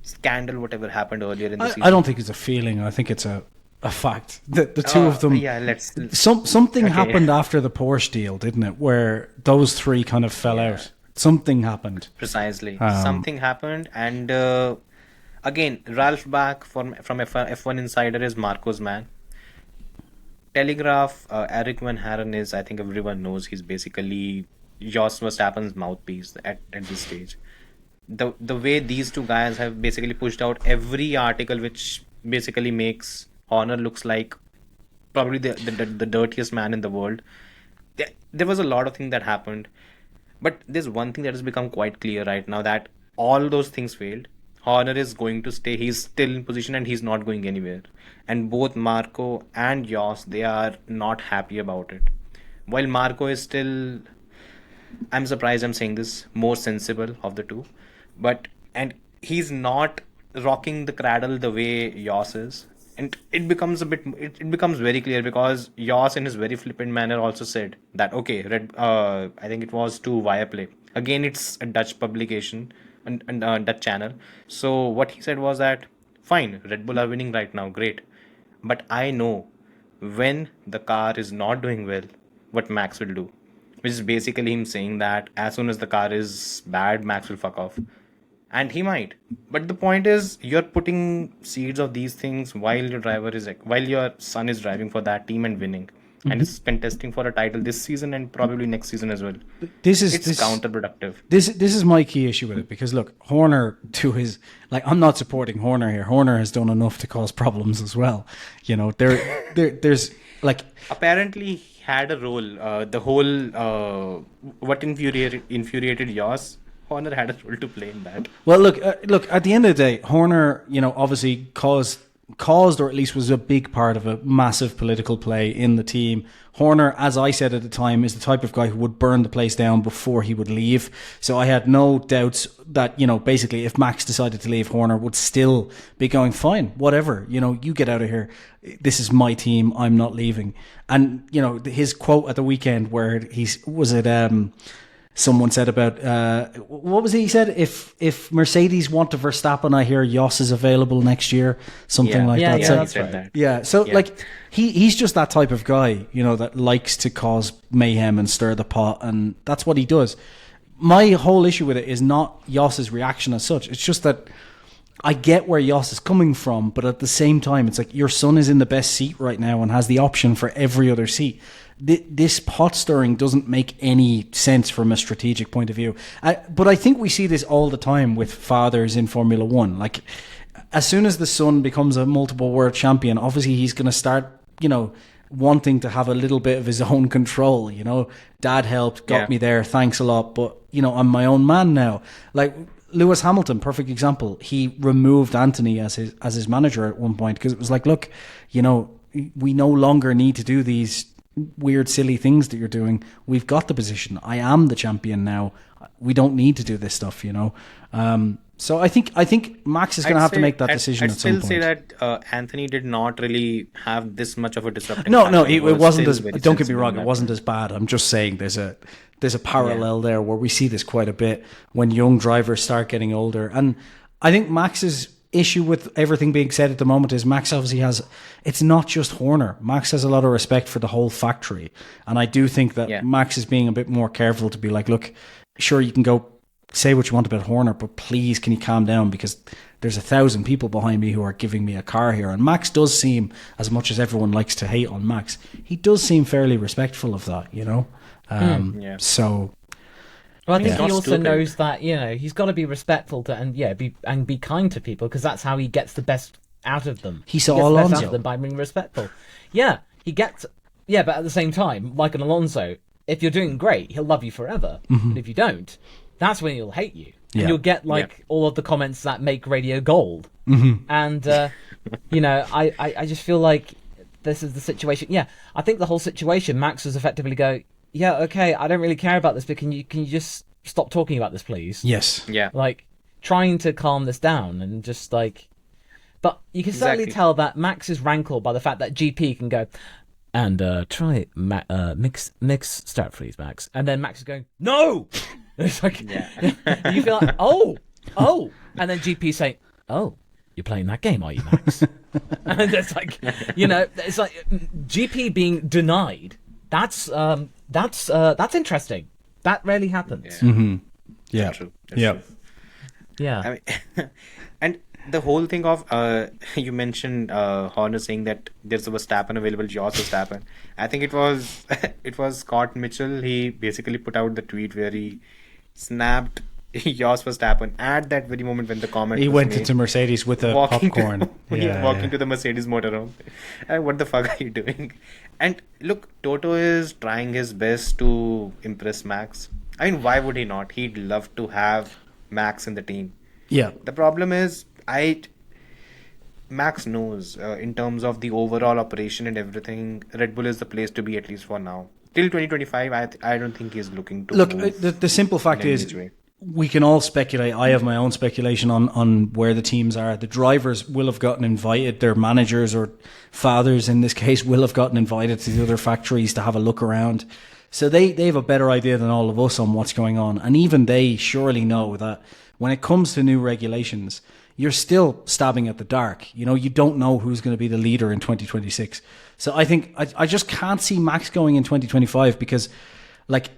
scandal, whatever happened earlier in the season. I don't think it's a feeling. I think it's a fact. The two of them... Yeah, Something happened after the Porsche deal, didn't it? Where those three kind of fell out. Something happened. Precisely. Something happened. And again, Ralph Bach from F1 Insider is Marco's man. Telegraph, Eric Van Haren is, I think everyone knows, he's basically Jos Verstappen's mouthpiece at this stage. The way these two guys have basically pushed out every article which basically makes Horner looks like probably the dirtiest man in the world. There was a lot of things that happened. But there's one thing that has become quite clear right now, that all those things failed. Horner is going to stay. He's still in position and he's not going anywhere. And both Marco and Jos, they are not happy about it. While Marco is still, I'm surprised I'm saying this, more sensible of the two. And he's not rocking the cradle the way Jos is. And it becomes very clear because Jos in his very flippant manner also said that, okay, I think it was to Viaplay. Again, it's a Dutch publication and Dutch channel. So what he said was that, fine, Red Bull are winning right now, great. But I know when the car is not doing well, what Max will do. Which is basically him saying that as soon as the car is bad, Max will fuck off. And he might. But the point is, you're putting seeds of these things while your son is driving for that team and winning. And is contesting for a title this season and probably next season as well. It's counterproductive. This is my key issue with it, because look, Horner, to his, like, I'm not supporting Horner here. Horner has done enough to cause problems as well. There's like, apparently he had a role. The whole what infuriated Jos, Horner had a role to play in that. Well, look. At the end of the day, Horner, obviously caused caused, or at least was a big part of, a massive political play in the team. Horner, as I said at the time, is the type of guy who would burn the place down before he would leave. So I had no doubts that, basically if Max decided to leave, Horner would still be going, fine, whatever, you get out of here. This is my team. I'm not leaving. And, his quote at the weekend where someone said about, what was it he said? If Mercedes want to Verstappen, I hear Jos is available next year. Something like that. Yeah, So, that's right. yeah, so he's just that type of guy, that likes to cause mayhem and stir the pot, and that's what he does. My whole issue with it is not Jos's reaction as such. It's just that I get where Jos is coming from, but at the same time, it's like your son is in the best seat right now and has the option for every other seat. This pot stirring doesn't make any sense from a strategic point of view. But I think we see this all the time with fathers in Formula One. Like, as soon as the son becomes a multiple world champion, obviously he's going to start, wanting to have a little bit of his own control. Dad helped, got me there, thanks a lot, but I'm my own man now. Like Lewis Hamilton, perfect example. He removed Anthony as his manager at one point because it was like, look, we no longer need to do these weird, silly things that you're doing. We've got the position. I am the champion now. We don't need to do this stuff, So I think Max is going to have to make that decision at some point. I'd still say that Anthony did not really have this much of a disrupting No, factor. it wasn't as. Very Don't get me wrong, sensible it wasn't as bad. I'm just saying there's a parallel there where we see this quite a bit when young drivers start getting older, and I think Max's issue with everything being said at the moment is Max obviously has. It's not just Horner. Max has a lot of respect for the whole factory, and I do think that Max is being a bit more careful to be like, look, sure you can go say what you want about Horner, but please can you calm down, because there's 1,000 people behind me who are giving me a car here. And Max does seem, as much as everyone likes to hate on Max, he does seem fairly respectful of that, So, well, I think he also knows that he's got to be respectful to and be kind to people, because that's how he gets the best out of them. He saw Alonso out of them by being respectful. Yeah, he gets. Yeah, but at the same time, like an Alonso, if you're doing great, he'll love you forever. Mm-hmm. But if you don't, that's when he'll hate you. And you'll get all of the comments that make radio gold. Mm-hmm. And I just feel like this is the situation. Yeah, I think the whole situation, Max was effectively go, yeah, okay, I don't really care about this, but can you just stop talking about this, please? Yes. Yeah. Like, trying to calm this down and just like, but you can certainly tell that Max is rankled by the fact that GP can go and try mix start freeze, Max, and then Max is going no. It's like you feel like oh, and then GP saying, oh, you're playing that game, are you, Max? And it's like it's like GP being denied. That's interesting. That rarely happens. Yeah. Mm-hmm. Yeah. That's true. Yeah. True. Yeah. I mean, and the whole thing of you mentioned Horner saying that there's a Verstappen available, Jos Verstappen. I think it was Scott Mitchell. He basically put out the tweet where he snapped Jos Verstappen at that very moment when the comment he was went made, into Mercedes with a popcorn. Walking to the Mercedes motorhome. What the fuck are you doing? And look, Toto is trying his best to impress Max. I mean, why would he not? He'd love to have Max in the team. Yeah. The problem is, Max knows in terms of the overall operation and everything, Red Bull is the place to be, at least for now. Till 2025, I don't think he's looking to look. move The simple fact is, we can all speculate. I have my own speculation on where the teams are. The drivers will have gotten invited. Their managers or fathers, in this case, will have gotten invited to the other factories to have a look around. So they have a better idea than all of us on what's going on. And even they surely know that when it comes to new regulations, you're still stabbing at the dark. You don't know who's going to be the leader in 2026. So I think I just can't see Max going in 2025 because, like,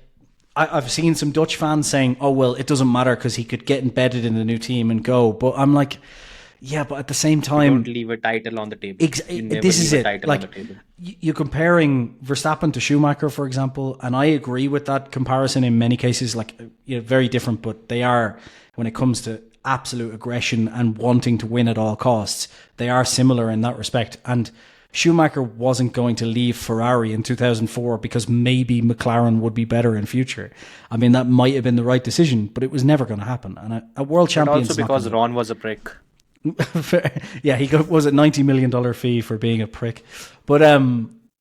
I've seen some Dutch fans saying, oh, well, it doesn't matter because he could get embedded in the new team and go. But I'm like, yeah, but at the same time... You don't leave a title on the table. This is it. Like, you're comparing Verstappen to Schumacher, for example, and I agree with that comparison in many cases. Like, very different, but they are, when it comes to absolute aggression and wanting to win at all costs, they are similar in that respect. And Schumacher wasn't going to leave Ferrari in 2004 because maybe McLaren would be better in future. I mean, that might have been the right decision, but it was never going to happen. And a world champion. Also because Ron was a prick. Yeah, he got, was it $90 million fee for being a prick. But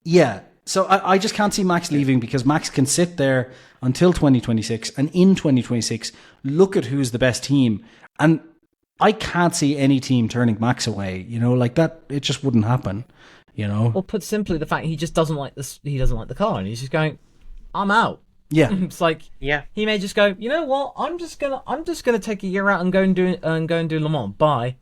yeah, so I just can't see Max leaving, because Max can sit there until 2026, and in 2026 look at who's the best team, and I can't see any team turning Max away. You know, like that, it just wouldn't happen. You know, Or put simply, the fact he just doesn't like this. He doesn't like the car, and he's just going, "I'm out." yeah, It's like, Yeah. he may just go, you know what? I'm just gonna take a year out and go and do Le Mans. Bye.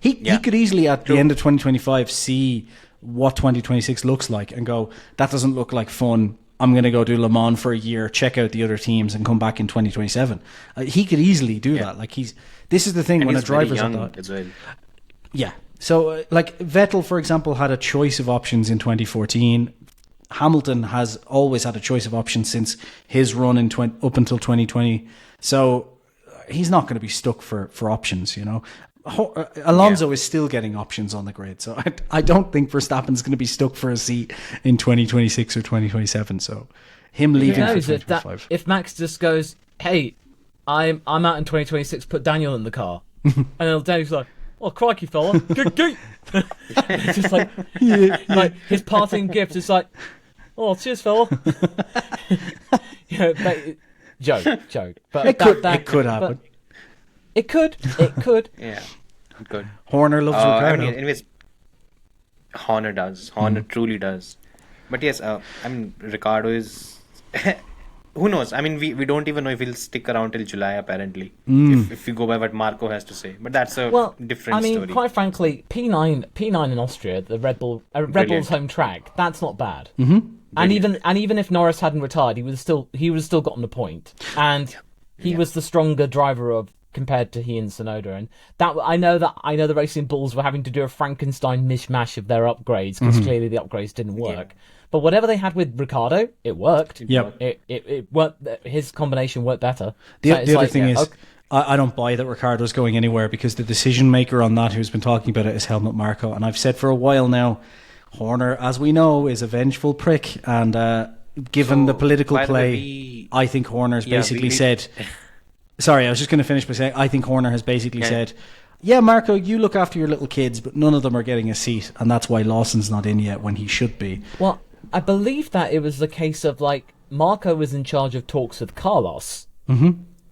he could easily at the end of 2025 see what 2026 looks like and go, that doesn't look like fun. I'm going to go do Le Mans for a year, check out the other teams, and come back in 2027. He could easily do that. Like this is the thing, And when a he's very driver's young at that. as well. Yeah. So, like Vettel, for example, had a choice of options in 2014. Hamilton has always had a choice of options since his run in up until 2020. So he's not going to be stuck for options, you know. Alonso is still getting options on the grid. So I don't think Verstappen's going to be stuck for a seat in 2026 or 2027. So him leaving for knows 2025. if Max just goes, "Hey, I'm out in 2026. Put Daniel in the car," and then Daniel's like, "Oh crikey, fella, good." It's just like, like his parting gift is like, "Oh, cheers, fella." You know, joke. But It could happen. but it could. Yeah. Good. Horner loves Ricardo. Anyways, Horner does. Horner truly does. But yes, I mean, Ricardo is. Who knows? I mean, we don't even know if he'll stick around till July, apparently. If we go by what Marco has to say. But that's a different story. Quite frankly, P9 in Austria, the Red Bull's home track, that's not bad. Mm-hmm. And even if Norris hadn't retired, he would have still gotten the point. And he was the stronger driver compared to he and Tsunoda. And that I know the Racing Bulls were having to do a Frankenstein mishmash of their upgrades, because clearly the upgrades didn't work. Yeah. But whatever they had with Ricardo, it worked. Yep. It worked. His combination worked better. The other thing is, I don't buy that Ricardo's going anywhere, because the decision maker on that, who's been talking about it, is Helmut Marko. And I've said for a while now, Horner, as we know, is a vengeful prick. And given the political play, I think Horner's basically said... Sorry, I was just going to finish by saying I think Horner has basically said, yeah, Marco, you look after your little kids, but none of them are getting a seat. And that's why Lawson's not in yet when he should be. Well, I believe that it was the case of, like, Marco was in charge of talks with Carlos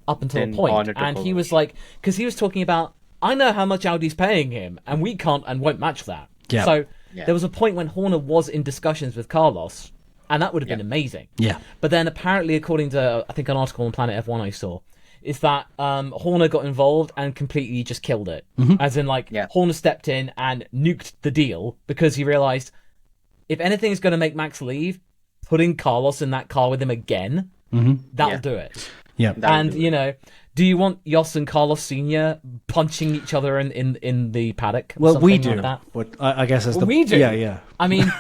up until a point. And he was like, because he was talking about, I know how much Audi's paying him, and we can't and won't match that. Yeah. So there was a point when Horner was in discussions with Carlos, and that would have been amazing. Yeah. But then apparently, according to, I think, an article on Planet F1 I saw, is that Horner got involved and completely just killed it. As in, like, Horner stepped in and nuked the deal, because he realized, if anything is going to make Max leave, putting Carlos in that car with him again, that'll do it. Yeah. And, you know, do you want Jos and Carlos Sr. punching each other in the paddock? Well, we do. Like that? But I guess as we do. Yeah. I mean...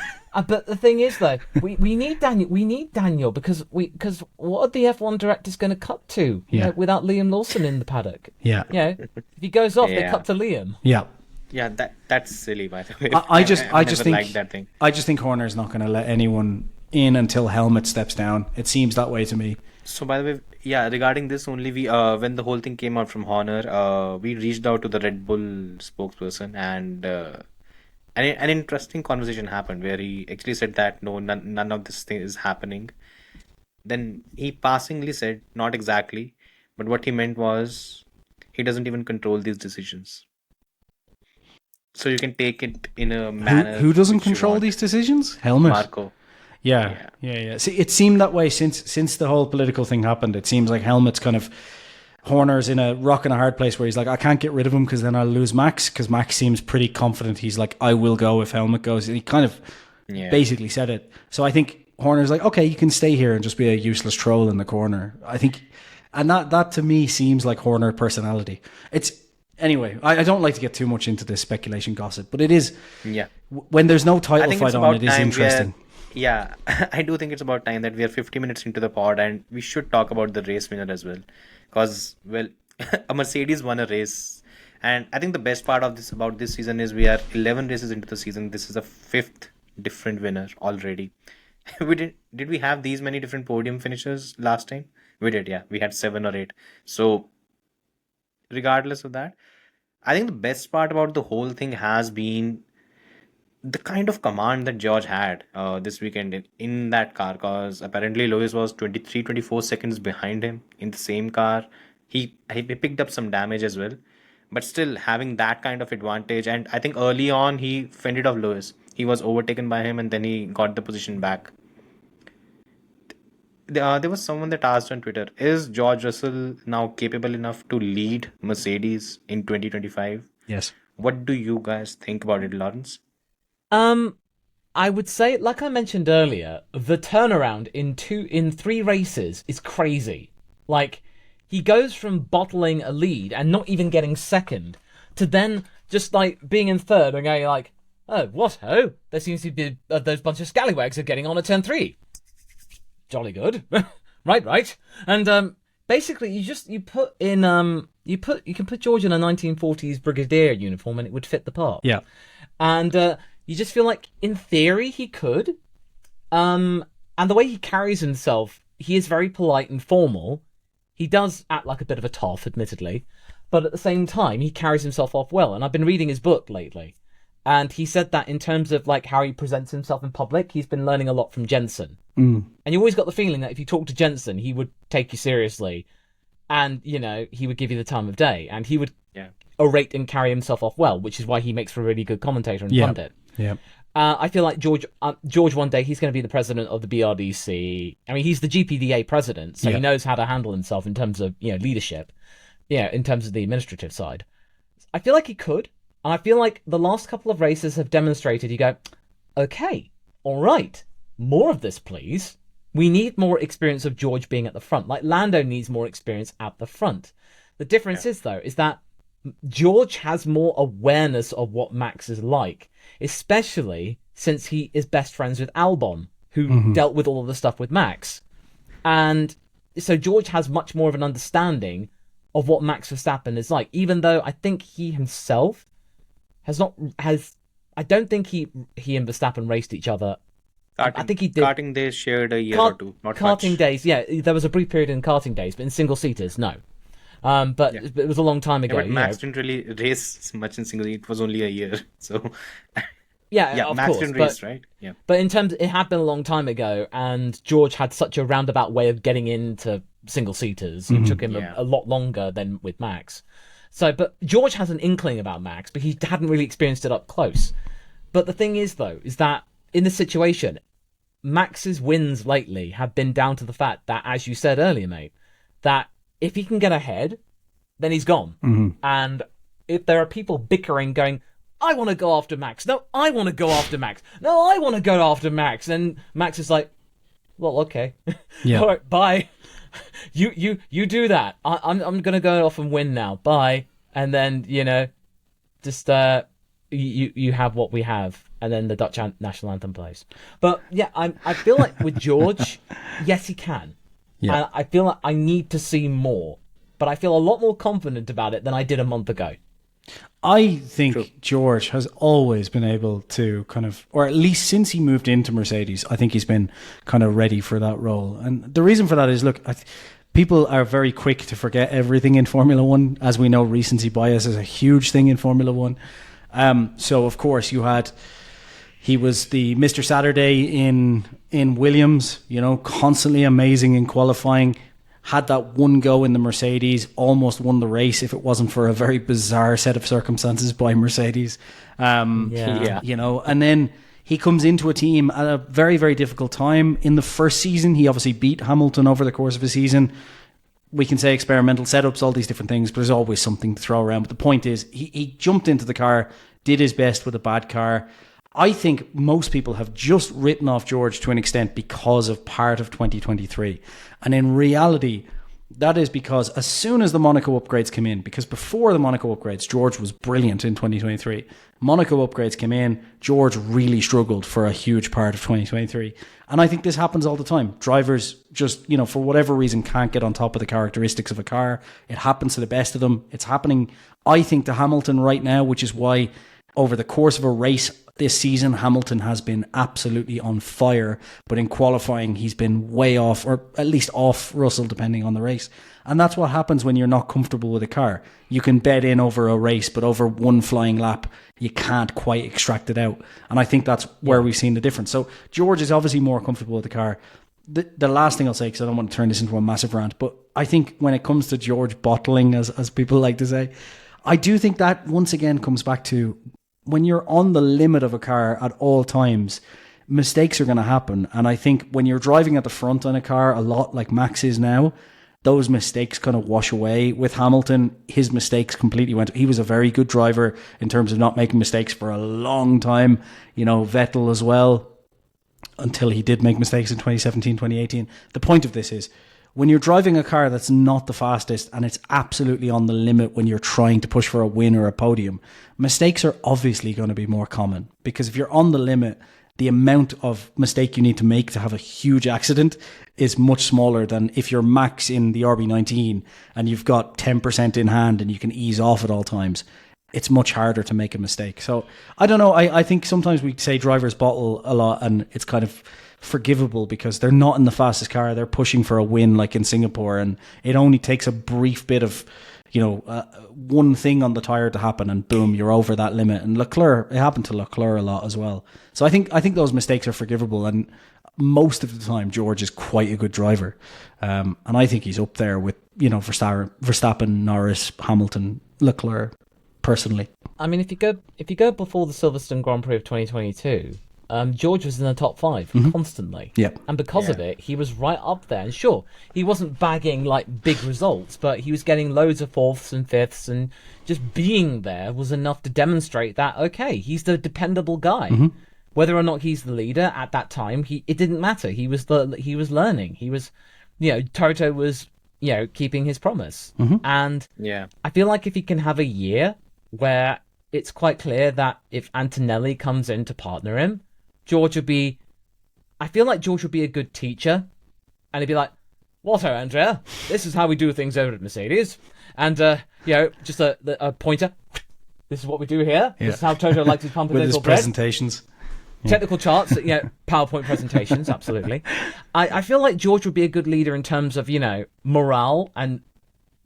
but the thing is, though, we need Daniel. We need Daniel because what are the F1 directors going to cut to? You know, without Liam Lawson in the paddock. Yeah. You know, if he goes off, they cut to Liam. Yeah. Yeah, that's silly, by the way. I just think like that thing. I just think Horner's not going to let anyone in until Helmut steps down. It seems that way to me. So, by the way, regarding this only, we when the whole thing came out from Horner, we reached out to the Red Bull spokesperson, and an interesting conversation happened where he actually said that no, none of this thing is happening. Then he passingly said, not exactly, but what he meant was he doesn't even control these decisions. So you can take it in a manner. Who doesn't control these decisions? Helmut. Marco. Yeah. See, it seemed that way since the whole political thing happened. It seems like Helmut's kind of... Horner's in a rock and a hard place where he's like, I can't get rid of him because then I'll lose Max, because Max seems pretty confident. He's like, I will go if Helmut goes. And he kind of basically said it. So I think Horner's like, okay, you can stay here and just be a useless troll in the corner. I think, and that to me seems like Horner personality. Anyway, I don't like to get too much into this speculation gossip, but it is, when there's no title fight on, it is interesting. I do think it's about time that we are 50 minutes into the pod, and we should talk about the race winner as well. Because, well, a Mercedes won a race. And I think the best part of about this season is we are 11 races into the season. This is the 5th different winner already. Did we have these many different podium finishers last time? We did, yeah. We had 7 or 8. So, regardless of that, I think the best part about the whole thing has been the kind of command that George had this weekend in that car, because apparently Lewis was 23, 24 seconds behind him in the same car. He picked up some damage as well, but still having that kind of advantage. And I think early on he fended off Lewis. He was overtaken by him and then he got the position back. There was someone that asked on Twitter, is George Russell now capable enough to lead Mercedes in 2025? Yes. What do you guys think about it, Lawrence? I would say, like I mentioned earlier, the turnaround in 3 races is crazy. Like, he goes from bottling a lead and not even getting second to then just like being in third and going like, oh, what? Oh, there seems to be those bunch of scallywags are getting on at turn 3. Jolly good. right. And basically you can put George in a 1940s brigadier uniform and it would fit the part. Yeah. And you just feel like in theory he could. And the way he carries himself, he is very polite and formal. He does act like a bit of a toff, admittedly, but at the same time he carries himself off well. And I've been reading his book lately, and he said that in terms of like how he presents himself in public, he's been learning a lot from Jensen. And you always got the feeling that if you talk to Jensen, he would take you seriously, and he would give you the time of day, and he would orate and carry himself off well, which is why he makes for a really good commentator and pundit. Yeah. I feel like George one day he's going to be the president of the BRDC. I mean, he's the GPDA president, so he knows how to handle himself in terms of leadership, in terms of the administrative side. I feel like he could, and I feel like the last couple of races have demonstrated. You go, okay, all right, more of this, please. We need more experience of George being at the front. Like Lando needs more experience at the front. The difference is that George has more awareness of what Max is like, especially since he is best friends with Albon, who dealt with all of the stuff with Max. And so George has much more of an understanding of what Max Verstappen is like, even though I think he himself I don't think he and Verstappen raced each other. I think he did. Karting days shared a year or two, not karting much. days, yeah. There was a brief period in karting days, but in single seaters, no. But it was a long time ago. Yeah, but Max didn't really race much in single. It was only a year, so. Of Max course, didn't race, right? Yeah. But in terms, it had been a long time ago, and George had such a roundabout way of getting into single seaters. It took him a lot longer than with Max. So, but George has an inkling about Max, but he hadn't really experienced it up close. But the thing is, though, is that in this situation, Max's wins lately have been down to the fact that, as you said earlier, mate, that if he can get ahead, then he's gone. And if there are people bickering, going, I want to go after Max. No, I want to go after Max. No, I want to go after Max. And Max is like, well, okay. All right, bye. You do that. I'm going to go off and win now. Bye. And then, just you have what we have. And then the Dutch national anthem plays. But yeah, I feel like with George, yes, he can. Yeah. I feel like I need to see more. But I feel a lot more confident about it than I did a month ago. I think George has always been able to kind of, or at least since he moved into Mercedes, I think he's been kind of ready for that role. And the reason for that is, look, people are very quick to forget everything in Formula One. As we know, recency bias is a huge thing in Formula One. So, of course, he was the Mr. Saturday in Williams, constantly amazing in qualifying. Had that one go in the Mercedes, almost won the race if it wasn't for a very bizarre set of circumstances by Mercedes. And then he comes into a team at a very, very difficult time. In the first season, he obviously beat Hamilton over the course of a season. We can say experimental setups, all these different things, but there's always something to throw around. But the point is, he jumped into the car, did his best with a bad car. I think most people have just written off George to an extent because of part of 2023. And in reality, that is because as soon as the Monaco upgrades came in, because before the Monaco upgrades, George was brilliant in 2023. Monaco upgrades came in, George really struggled for a huge part of 2023. And I think this happens all the time. Drivers just, for whatever reason, can't get on top of the characteristics of a car. It happens to the best of them. It's happening, I think, to Hamilton right now, which is why over the course of a race, this season, Hamilton has been absolutely on fire, but in qualifying, he's been way off, or at least off Russell, depending on the race. And that's what happens when you're not comfortable with a car. You can bet in over a race, but over one flying lap, you can't quite extract it out. And I think that's where we've seen the difference. So George is obviously more comfortable with the car. The last thing I'll say, because I don't want to turn this into a massive rant, but I think when it comes to George bottling, as people like to say, I do think that once again comes back to when you're on the limit of a car at all times, mistakes are going to happen. And I think when you're driving at the front on a car a lot, like Max is now, those mistakes kind of wash away. With Hamilton, his mistakes completely went. He was a very good driver in terms of not making mistakes for a long time. You know, Vettel as well, until he did make mistakes in 2017, 2018. The point of this is, when you're driving a car that's not the fastest and it's absolutely on the limit when you're trying to push for a win or a podium, mistakes are obviously going to be more common, because if you're on the limit, the amount of mistake you need to make to have a huge accident is much smaller than if you're Max in the RB19 and you've got 10% in hand and you can ease off at all times. It's much harder to make a mistake. So I don't know. I think sometimes we say drivers bottle a lot and it's kind of forgivable because they're not in the fastest car. They're pushing for a win like in Singapore, and it only takes a brief bit of, one thing on the tyre to happen and boom, you're over that limit. And Leclerc, it happened to Leclerc a lot as well. So I think those mistakes are forgivable, and most of the time George is quite a good driver. And I think he's up there with, Verstappen, Norris, Hamilton, Leclerc, personally. I mean, if you go before the Silverstone Grand Prix of 2022, George was in the top 5 constantly. Yeah. And because of it, he was right up there. And sure, he wasn't bagging like big results, but he was getting loads of 4ths and 5ths, and just being there was enough to demonstrate that, okay, he's the dependable guy. Whether or not he's the leader at that time, it didn't matter. He was learning. He was, Toto was, keeping his promise. And I feel like if he can have a year where it's quite clear that if Antonelli comes in to partner him, I feel like George would be a good teacher, and he'd be like, "What, Andrea? This is how we do things over at Mercedes, and just a pointer. This is what we do here. This is how Toto likes his pumping with his presentations, technical charts, PowerPoint presentations. Absolutely. I feel like George would be a good leader in terms of morale and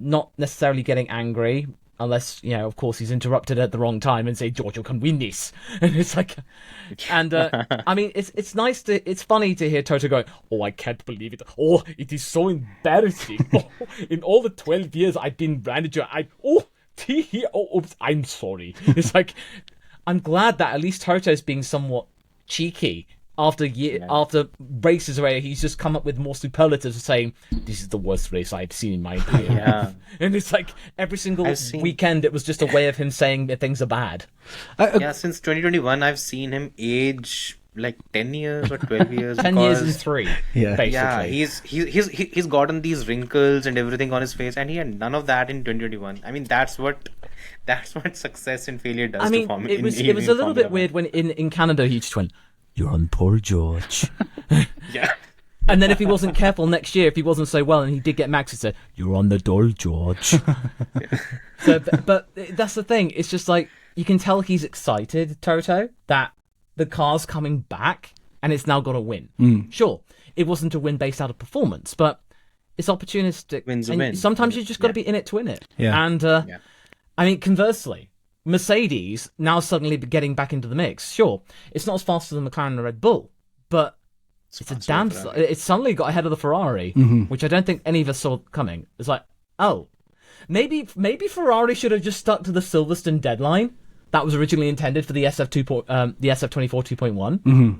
not necessarily getting angry. Unless, of course, he's interrupted at the wrong time and say, "George, you can win this." And it's like, and I mean, it's funny to hear Toto go, "Oh, I can't believe it. Oh, it is so embarrassing. Oh, in all the 12 years I've been manager, oops, I'm sorry." It's like, I'm glad that at least Toto's being somewhat cheeky after races where he's just come up with more superlatives of saying, "This is the worst race I've seen in my career." Yeah. And it's like every single weekend it was just a way of him saying that things are bad. Since 2021 I've seen him age like 10 years or 12 years. 10 years and 3, basically. Yeah, he's gotten these wrinkles and everything on his face, and he had none of that in 2021. I mean, that's what success and failure does to Formula. It was a little bit weird when in Canada he just went, "You're on poor George." Yeah. And then if he wasn't careful next year, if he wasn't so well, and he did get Max, he said, "You're on the door, George." So, but that's the thing. It's just like, you can tell he's excited, Toto, that the car's coming back and it's now got to win. Sure, it wasn't a win based out of performance, but it's opportunistic. Win's a and win. Sometimes you just got to be in it to win it. Yeah. And I mean, conversely, Mercedes now suddenly getting back into the mix. Sure, it's not as fast as the McLaren and Red Bull, but it's suddenly got ahead of the Ferrari, which I don't think any of us saw coming. It's like, oh, maybe Ferrari should have just stuck to the Silverstone deadline that was originally intended for the SF24 2.1.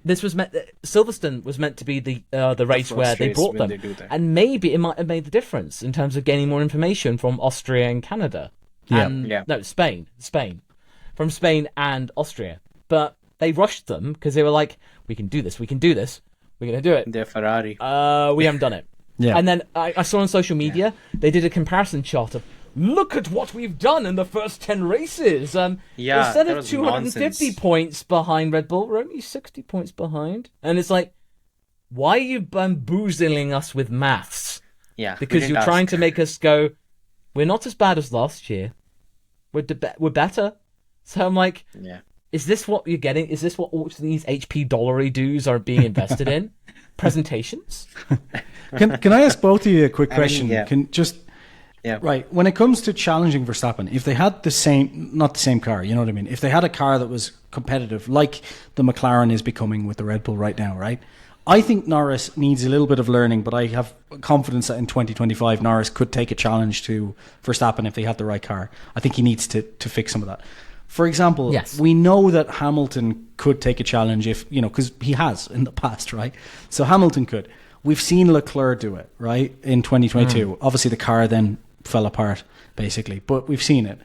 This was Silverstone was meant to be the race where they brought them, and maybe it might have made the difference in terms of gaining more information from Austria and Canada. Spain. From Spain and Austria. But they rushed them because they were like, we can do this, we're going to do it. They're Ferrari. We haven't done it. Yeah. And then I saw on social media, they did a comparison chart of, look at what we've done in the first 10 races. Instead of 250 points behind Red Bull, we're only 60 points behind. And it's like, why are you bamboozling us with maths? Yeah. Because you're trying to make us go, we're not as bad as last year. We're better. So I'm like, is this what you're getting? Is this what all these HP dollary dues are being invested in? Presentations? Can I ask both of you a quick question? yeah. Right, when it comes to challenging Verstappen, if they had not the same car, you know what I mean? If they had a car that was competitive, like the McLaren is becoming with the Red Bull right now, right? I think Norris needs a little bit of learning, but I have confidence that in 2025 Norris could take a challenge to Verstappen if they had the right car. I think he needs to fix some of that. For example, Yes. we know that Hamilton could take a challenge if, because he has in the past, right? So Hamilton could. We've seen Leclerc do it, right, in 2022. Obviously, the car then fell apart, basically, but we've seen it.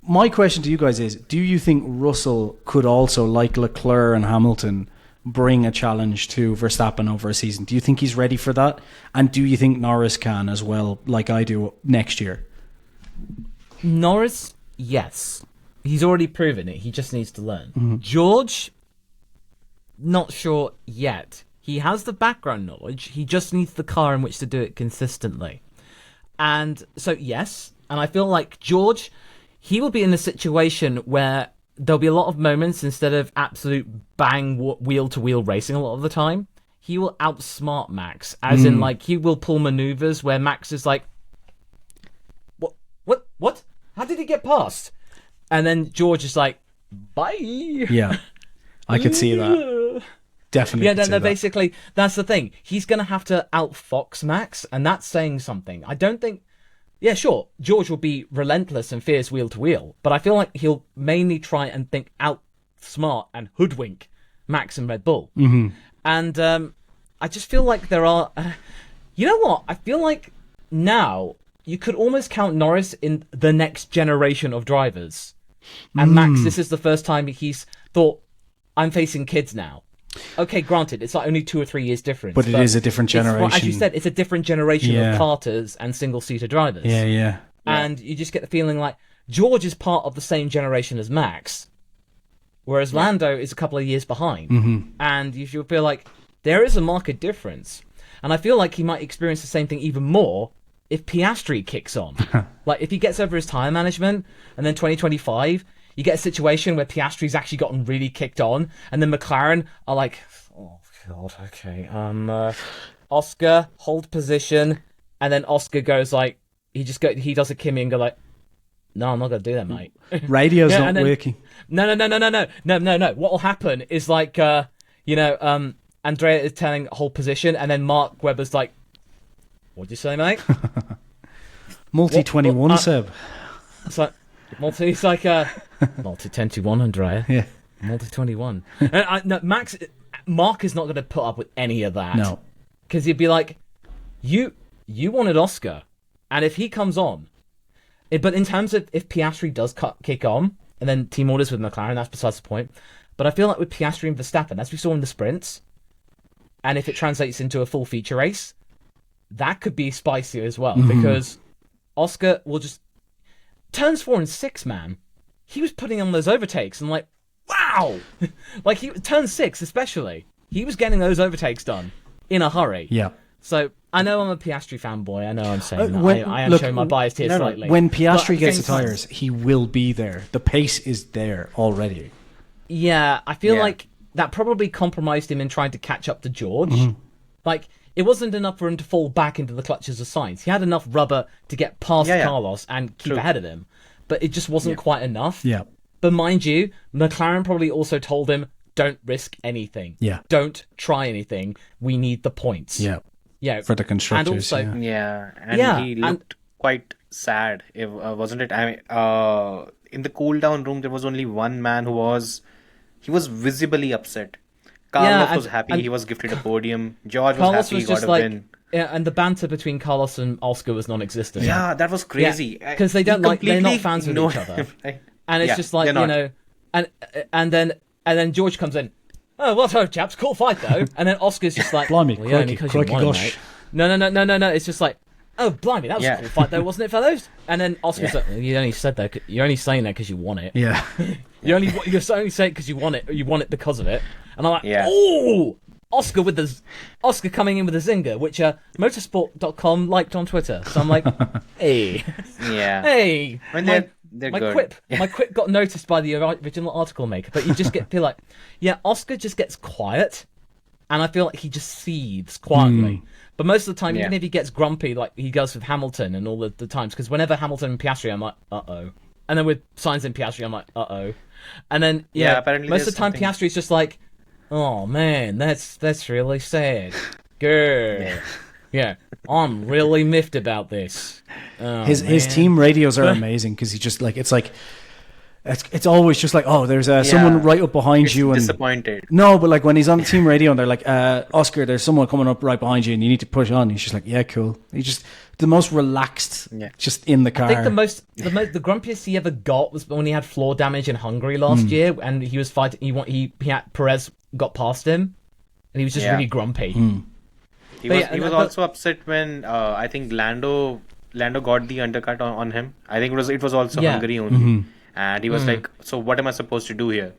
My question to you guys is, do you think Russell could also, like Leclerc and Hamilton, bring a challenge to Verstappen over a season? Do you think he's ready for that? And do you think Norris can as well, like I do next year? Norris, yes. He's already proven it. He just needs to learn. George, not sure yet. He has the background knowledge. He just needs the car in which to do it consistently. And so, yes. And I feel like George, he will be in a situation where there'll be a lot of moments, instead of absolute bang wheel-to-wheel racing a lot of the time, he will outsmart Max. As in, like, he will pull maneuvers where Max is like, What? How did he get past? And then George is like, bye. Yeah, I could see that. Definitely. Yeah, no, basically, that's the thing. He's going to have to outfox Max, and that's saying something. I don't think... Yeah, sure, George will be relentless and fierce wheel-to-wheel, but I feel like he'll mainly try and think outsmart and hoodwink Max and Red Bull. Mm-hmm. And I just feel like there are... you know what? I feel like now you could almost count Norris in the next generation of drivers. And Max, this is the first time he's thought, I'm facing kids now. Okay, granted, it's like only 2 or 3 years difference. But it is a different generation. As you said, it's a different generation of karters and single-seater drivers. Yeah. And you just get the feeling like George is part of the same generation as Max, whereas Lando is a couple of years behind. Mm-hmm. And you feel like there is a marked difference. And I feel like he might experience the same thing even more if Piastri kicks on. Like, if he gets over his tyre management, and then 2025... you get a situation where Piastri's actually gotten really kicked on, and then McLaren are like, oh god, okay, Oscar, hold position, and then Oscar goes like, he does a Kimi and go like, no, I'm not gonna do that, mate. Radio's not working. No. What will happen is like, Andrea is telling hold position, and then Mark Webber's like, what'd you say, mate? Multi-21, Seb. It's like, Multi 21, Andrea. Yeah. Multi 21. No, Mark is not going to put up with any of that. No. Because he'd be like, you wanted Oscar. And if he comes on... But in terms of if Piastri does kick on, and then team orders with McLaren, that's besides the point. But I feel like with Piastri and Verstappen, as we saw in the sprints, and if it translates into a full feature race, that could be spicy as well. Mm-hmm. Because Oscar will just... Turns 4 and 6, man. He was putting on those overtakes, and like, wow! Like, turn 6 especially. He was getting those overtakes done in a hurry. Yeah. So, I know I'm a Piastri fanboy. I know I'm saying that. I am showing my bias here slightly. When Piastri gets the tyres, he will be there. The pace is there already. Yeah, I feel like that probably compromised him in trying to catch up to George. Mm-hmm. Like, it wasn't enough for him to fall back into the clutches of Sainz. He had enough rubber to get past Carlos and keep ahead of him. But it just wasn't quite enough. Yeah. But mind you, McLaren probably also told him, don't risk anything. Yeah. Don't try anything. We need the points. Yeah. Yeah. For the constructors. And also, he looked quite sad, wasn't it? I mean, in the cool down room, there was only one man who was visibly upset. Carlos was happy. He was gifted a podium. George was happy. He got a win. Yeah, and the banter between Carlos and Oscar was non-existent. Yeah, that was crazy. Because they're not fans of each other. And it's just like, and then George comes in. Oh, what up, chaps? Cool fight, though. And then Oscar's just like, blimey, because you won, mate. No. It's just like, oh, blimey, that was a cool fight, though, wasn't it, fellows? And then Oscar's like, you only said that. You're only saying that because you won it. Yeah. You're only saying it because you won it. You won it because of it. And I'm like, oh, Oscar coming in with a zinger, which motorsport.com liked on Twitter. So I'm like, hey, yeah, hey, They're my good. quip got noticed by the original article maker, but you just feel like, yeah, Oscar just gets quiet, and I feel like he just seethes quietly. But most of the time, even if he gets grumpy, like he goes with Hamilton and all the times, because whenever Hamilton and Piastri, I'm like, uh-oh. And then with Sainz and Piastri, I'm like, uh-oh. And then, apparently most of the time, Piastri's just like, oh, man, that's really sad. Good. Yeah, I'm really miffed about this. Oh, his team radios are amazing because he's just like it's always just like, oh, there's someone right up behind you, and disappointed. No, but like when he's on the team radio and they're like, Oscar, there's someone coming up right behind you and you need to push on. He's just like, yeah, cool. He's just the most relaxed, just in the car. I think the grumpiest he ever got was when he had floor damage in Hungary last year, and he was fighting. He had Perez got past him, and he was just really grumpy. He was also upset when I think Lando got the undercut on him. I think it was also Hungary only, and he was like, "So what am I supposed to do here?"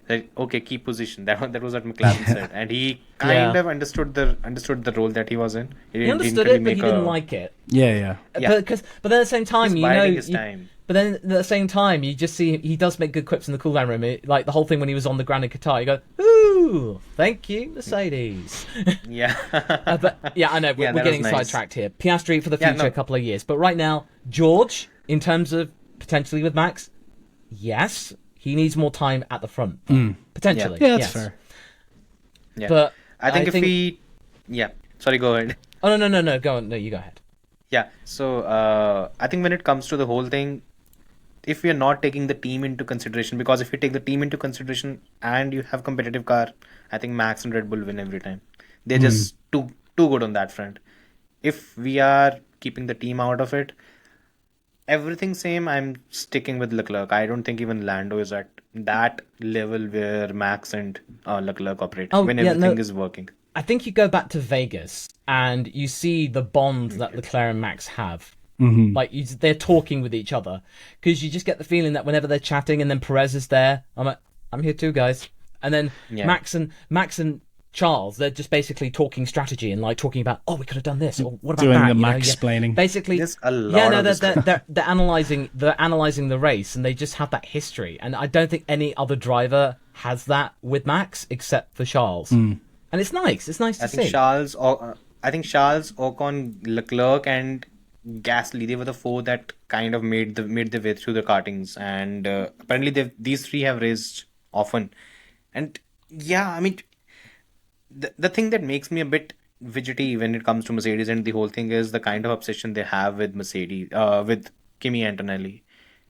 Like, okay, keep position. That was what McLaren said, and he kind of understood the role that he was in. He understood it, but he didn't like it. Yeah. But then at the same time, He's biding his time. But then at the same time, you just see he does make good quips in the cool down room. Like the whole thing when he was on the ground in Qatar, you go, "Ooh, thank you, Mercedes." Yeah. But yeah, I know we're getting sidetracked here. Piastri for the future, a couple of years, but right now, George, in terms of potentially with Max, yes, he needs more time at the front, potentially. Yeah, that's fair. Yeah. But I think sorry, go ahead. Oh no, go on. No, you go ahead. Yeah. So I think when it comes to the whole thing, if we are not taking the team into consideration, because if you take the team into consideration and you have competitive car, I think Max and Red Bull win every time. They're just too good on that front. If we are keeping the team out of it, everything same, I'm sticking with Leclerc. I don't think even Lando is at that level where Max and Leclerc operate when everything is working. I think you go back to Vegas and you see the bond that Leclerc and Max have. Like they're talking with each other, because you just get the feeling that whenever they're chatting and then Perez is there, I'm like, I'm here too, guys. And then Max and Charles, they're just basically talking strategy and like talking about, oh, we could have done this, or what about doing that? the Max-splaining. Basically, there's a lot they're analyzing the race, and they just have that history. And I don't think any other driver has that with Max except for Charles. And it's nice. It's nice to see. I think Charles, Ocon, Leclerc, and Gasly, they were the four that kind of made their way through the kartings, and apparently these three have raced often. And yeah, I mean, the thing that makes me a bit fidgety when it comes to Mercedes and the whole thing is the kind of obsession they have with Mercedes, with Kimi Antonelli.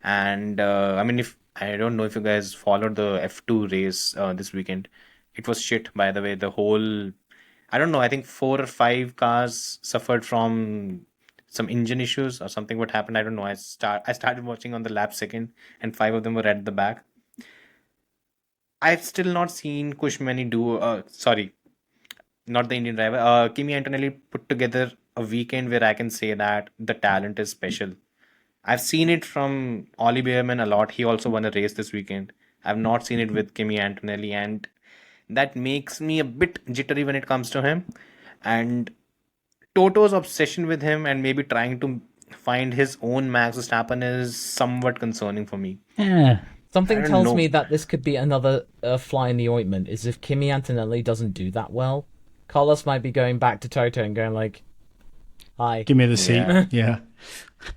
And I mean, I don't know if you guys followed the F2 race this weekend. It was shit, by the way. The whole, I don't know, I think 4 or 5 cars suffered from some engine issues or something. What happened, I don't know. I started watching on the lap second, and 5 of them were at the back. I've still not seen Kushmani do sorry, not the Indian driver, Kimi Antonelli put together a weekend where I can say that the talent is special. I've seen it from Ollie Behrman a lot. He also won a race this weekend. I've not seen it with Kimi Antonelli, and that makes me a bit jittery when it comes to him. And Toto's obsession with him and maybe trying to find his own Max Verstappen is somewhat concerning for me. Yeah. Something tells me that this could be another fly in the ointment, is if Kimi Antonelli doesn't do that well, Carlos might be going back to Toto and going like, hi. Give me the seat. Yeah.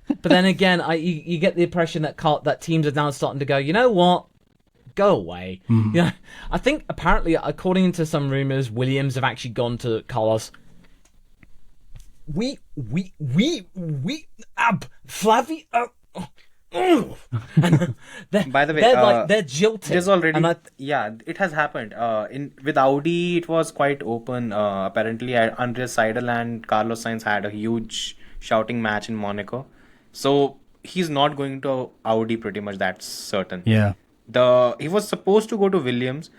But then again, you get the impression that teams are now starting to go, you know what? Go away. Yeah, I think apparently, according to some rumors, Williams have actually gone to Carlos. Flavy. By the way, they're jilted. There's already, it has happened. With Audi, it was quite open. Apparently, Andreas Seidel and Carlos Sainz had a huge shouting match in Monaco. So he's not going to Audi. Pretty much, that's certain. Yeah. He was supposed to go to Williams,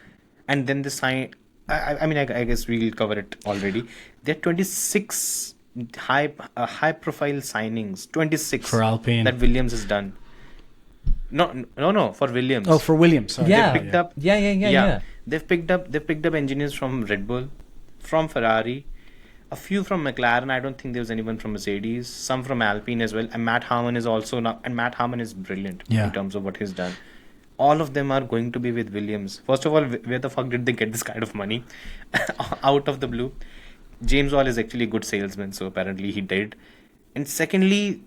and then the sign. I mean, I guess we'll cover it already. There are 26 high profile signings. 26 for Alpine that Williams has done. No, for Williams. Oh, for Williams. Sorry. Yeah. They picked up. Yeah. They've picked up engineers from Red Bull, from Ferrari. A few from McLaren. I don't think there was anyone from Mercedes. Some from Alpine as well. And Matt Harmon is also now, and Matt Harmon is brilliant Yeah. in terms of what he's done. All of them are going to be with Williams. First of all, where the fuck did they get this kind of money out of the blue? James Wall is actually a good salesman, so apparently he did. And secondly,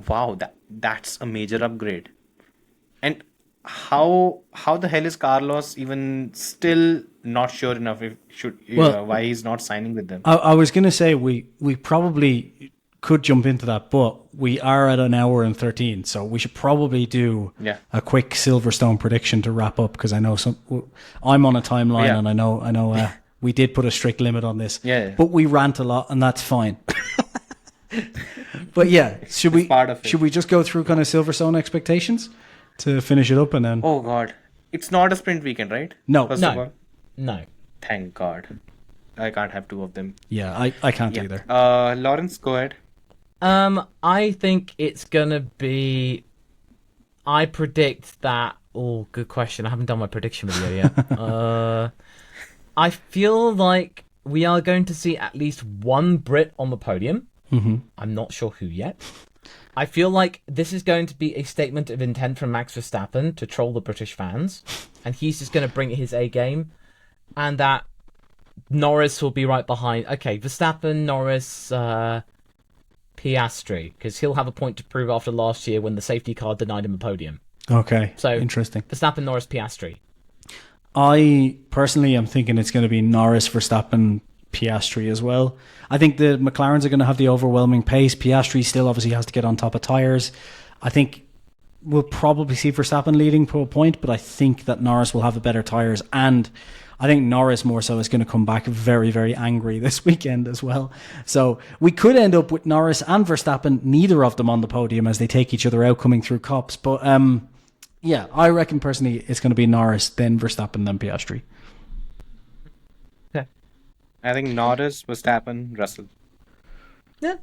wow, that's a major upgrade. And how the hell is Carlos even still not sure enough why he's not signing with them? I was going to say we probably could jump into that, but we are at an hour and 13, so we should probably do a quick Silverstone prediction to wrap up, because I know I'm on a timeline, and I know we did put a strict limit on this, but we rant a lot, and that's fine. But yeah, should we just go through kind of Silverstone expectations to finish it up, and then oh god, it's not a sprint weekend, right? No. Thank god, I can't have two of them. Yeah, I can't either. Lawrence, go ahead. I think it's gonna be. I predict that. Oh, good question. I haven't done my prediction video yet. I feel like we are going to see at least one Brit on the podium. Mm-hmm. I'm not sure who yet. I feel like this is going to be a statement of intent from Max Verstappen to troll the British fans, and he's just going to bring his A game, and that Norris will be right behind. Okay, Verstappen, Norris, Piastri, because he'll have a point to prove after last year when the safety car denied him a podium. Okay, so interesting. Verstappen, Norris, Piastri. I personally am thinking it's going to be Norris, Verstappen, Piastri as well. I think the McLarens are going to have the overwhelming pace. Piastri still obviously has to get on top of tyres. I think we'll probably see Verstappen leading to a point, but I think that Norris will have the better tyres, and I think Norris more so is going to come back very, very angry this weekend as well. So we could end up with Norris and Verstappen, neither of them on the podium as they take each other out coming through Cups. But yeah, I reckon personally it's going to be Norris, then Verstappen, then Piastri. Okay. I think Norris, Verstappen, Russell. Yeah.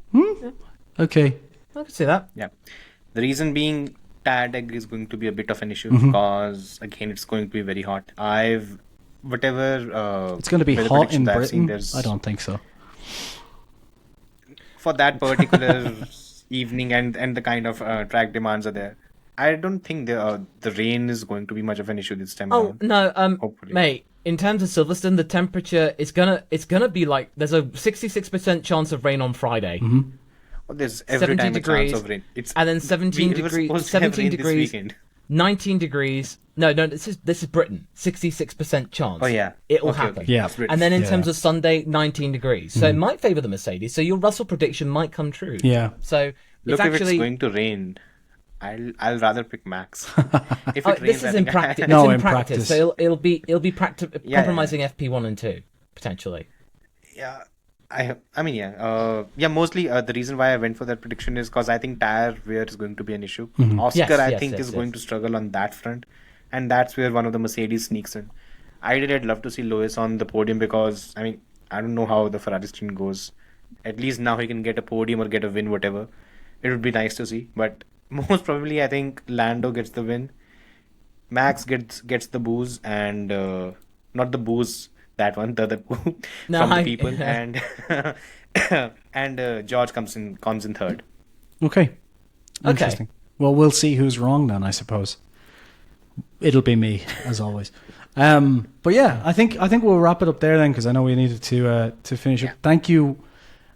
Okay. I can see that. Yeah. The reason being, tag is going to be a bit of an issue because, again, it's going to be very hot. It's going to be hot in Britain? I don't think so. For that particular evening and the kind of track demands are there, I don't think the rain is going to be much of an issue this time around. No, hopefully. Mate, in terms of Silverstone, the temperature is gonna be like, there's a 66% chance of rain on Friday. Mm-hmm. Well, there's every time degrees, a chance of rain. And then 17 degrees, 17 degrees, 19 degrees. No, this is Britain. 66% chance. Oh yeah, it will happen. Yeah, and then in terms of Sunday, 19 degrees. So it might favour the Mercedes. So your Russell prediction might come true. Yeah. So look, if it's going to rain, I'll rather pick Max. If it rains, this is in practice. No, in practice. So it'll be compromising FP1 and 2 potentially. Yeah. Mostly the reason why I went for that prediction is because I think tire wear is going to be an issue. Oscar, I think, is going to struggle on that front, and that's where one of the Mercedes sneaks in. I'd love to see LawVS on the podium because, I don't know how the Ferrari team goes. At least now he can get a podium or get a win, whatever. It would be nice to see, but most probably I think Lando gets the win. Max gets the booze, and not the booze. That one, the other from the people, and George comes in third. Okay. Interesting. Well, we'll see who's wrong then, I suppose. It'll be me, as always. But yeah, I think we'll wrap it up there then, because I know we needed to finish it. Thank you,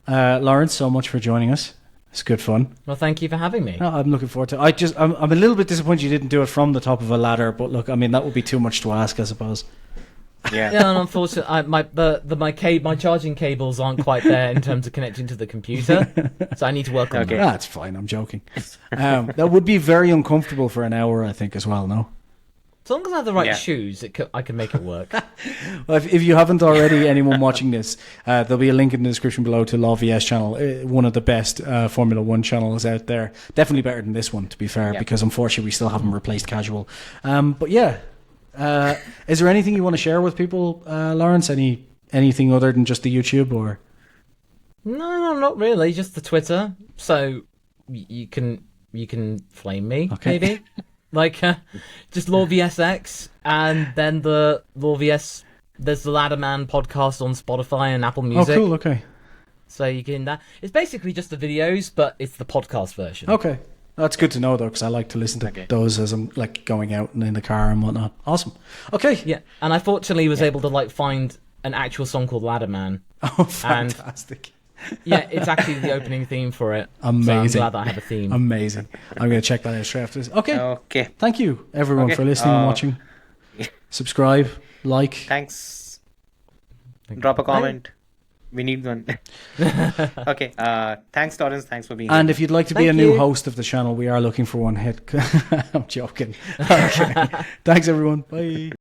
Lawrence, so much for joining us. It's good fun. Well, thank you for having me. No, I'm looking forward to it. I'm a little bit disappointed you didn't do it from the top of a ladder, but look, that would be too much to ask, I suppose. Yeah. Yeah, and unfortunately, my charging cables aren't quite there in terms of connecting to the computer, so I need to work on that. That's fine. I'm joking. That would be very uncomfortable for an hour, I think, as well. No. As long as I have the right shoes, I can make it work. Well, if you haven't already, anyone watching this, there'll be a link in the description below to LawVS channel, one of the best Formula 1 channels out there. Definitely better than this one, to be fair, because unfortunately we still haven't replaced casual. But yeah. Is there anything you want to share with people, Lawrence? Anything other than just the YouTube, or? No, not really. Just the Twitter. So you can flame me, maybe. Just LawVSX, and then the LawVS. There's the Ladderman podcast on Spotify and Apple Music. Oh, cool. Okay. So you can it's basically just the videos, but it's the podcast version. Okay. That's good to know, though, because I like to listen to those as I'm like going out and in the car and whatnot. Awesome. Okay. Yeah, and I fortunately was able to like find an actual song called Ladder Man. Oh, fantastic. Yeah, it's actually the opening theme for it. Amazing. So I'm glad that I have a theme. Amazing. I'm going to check that out straight after this. Okay. Okay. Thank you, everyone, for listening and watching. Subscribe, like. Thanks. Drop a comment. We need one. Okay. Thanks, Lawrence. Thanks for being here. And if you'd like to be a new host of the channel, we are looking for one. I'm joking. Okay. Thanks, everyone. Bye.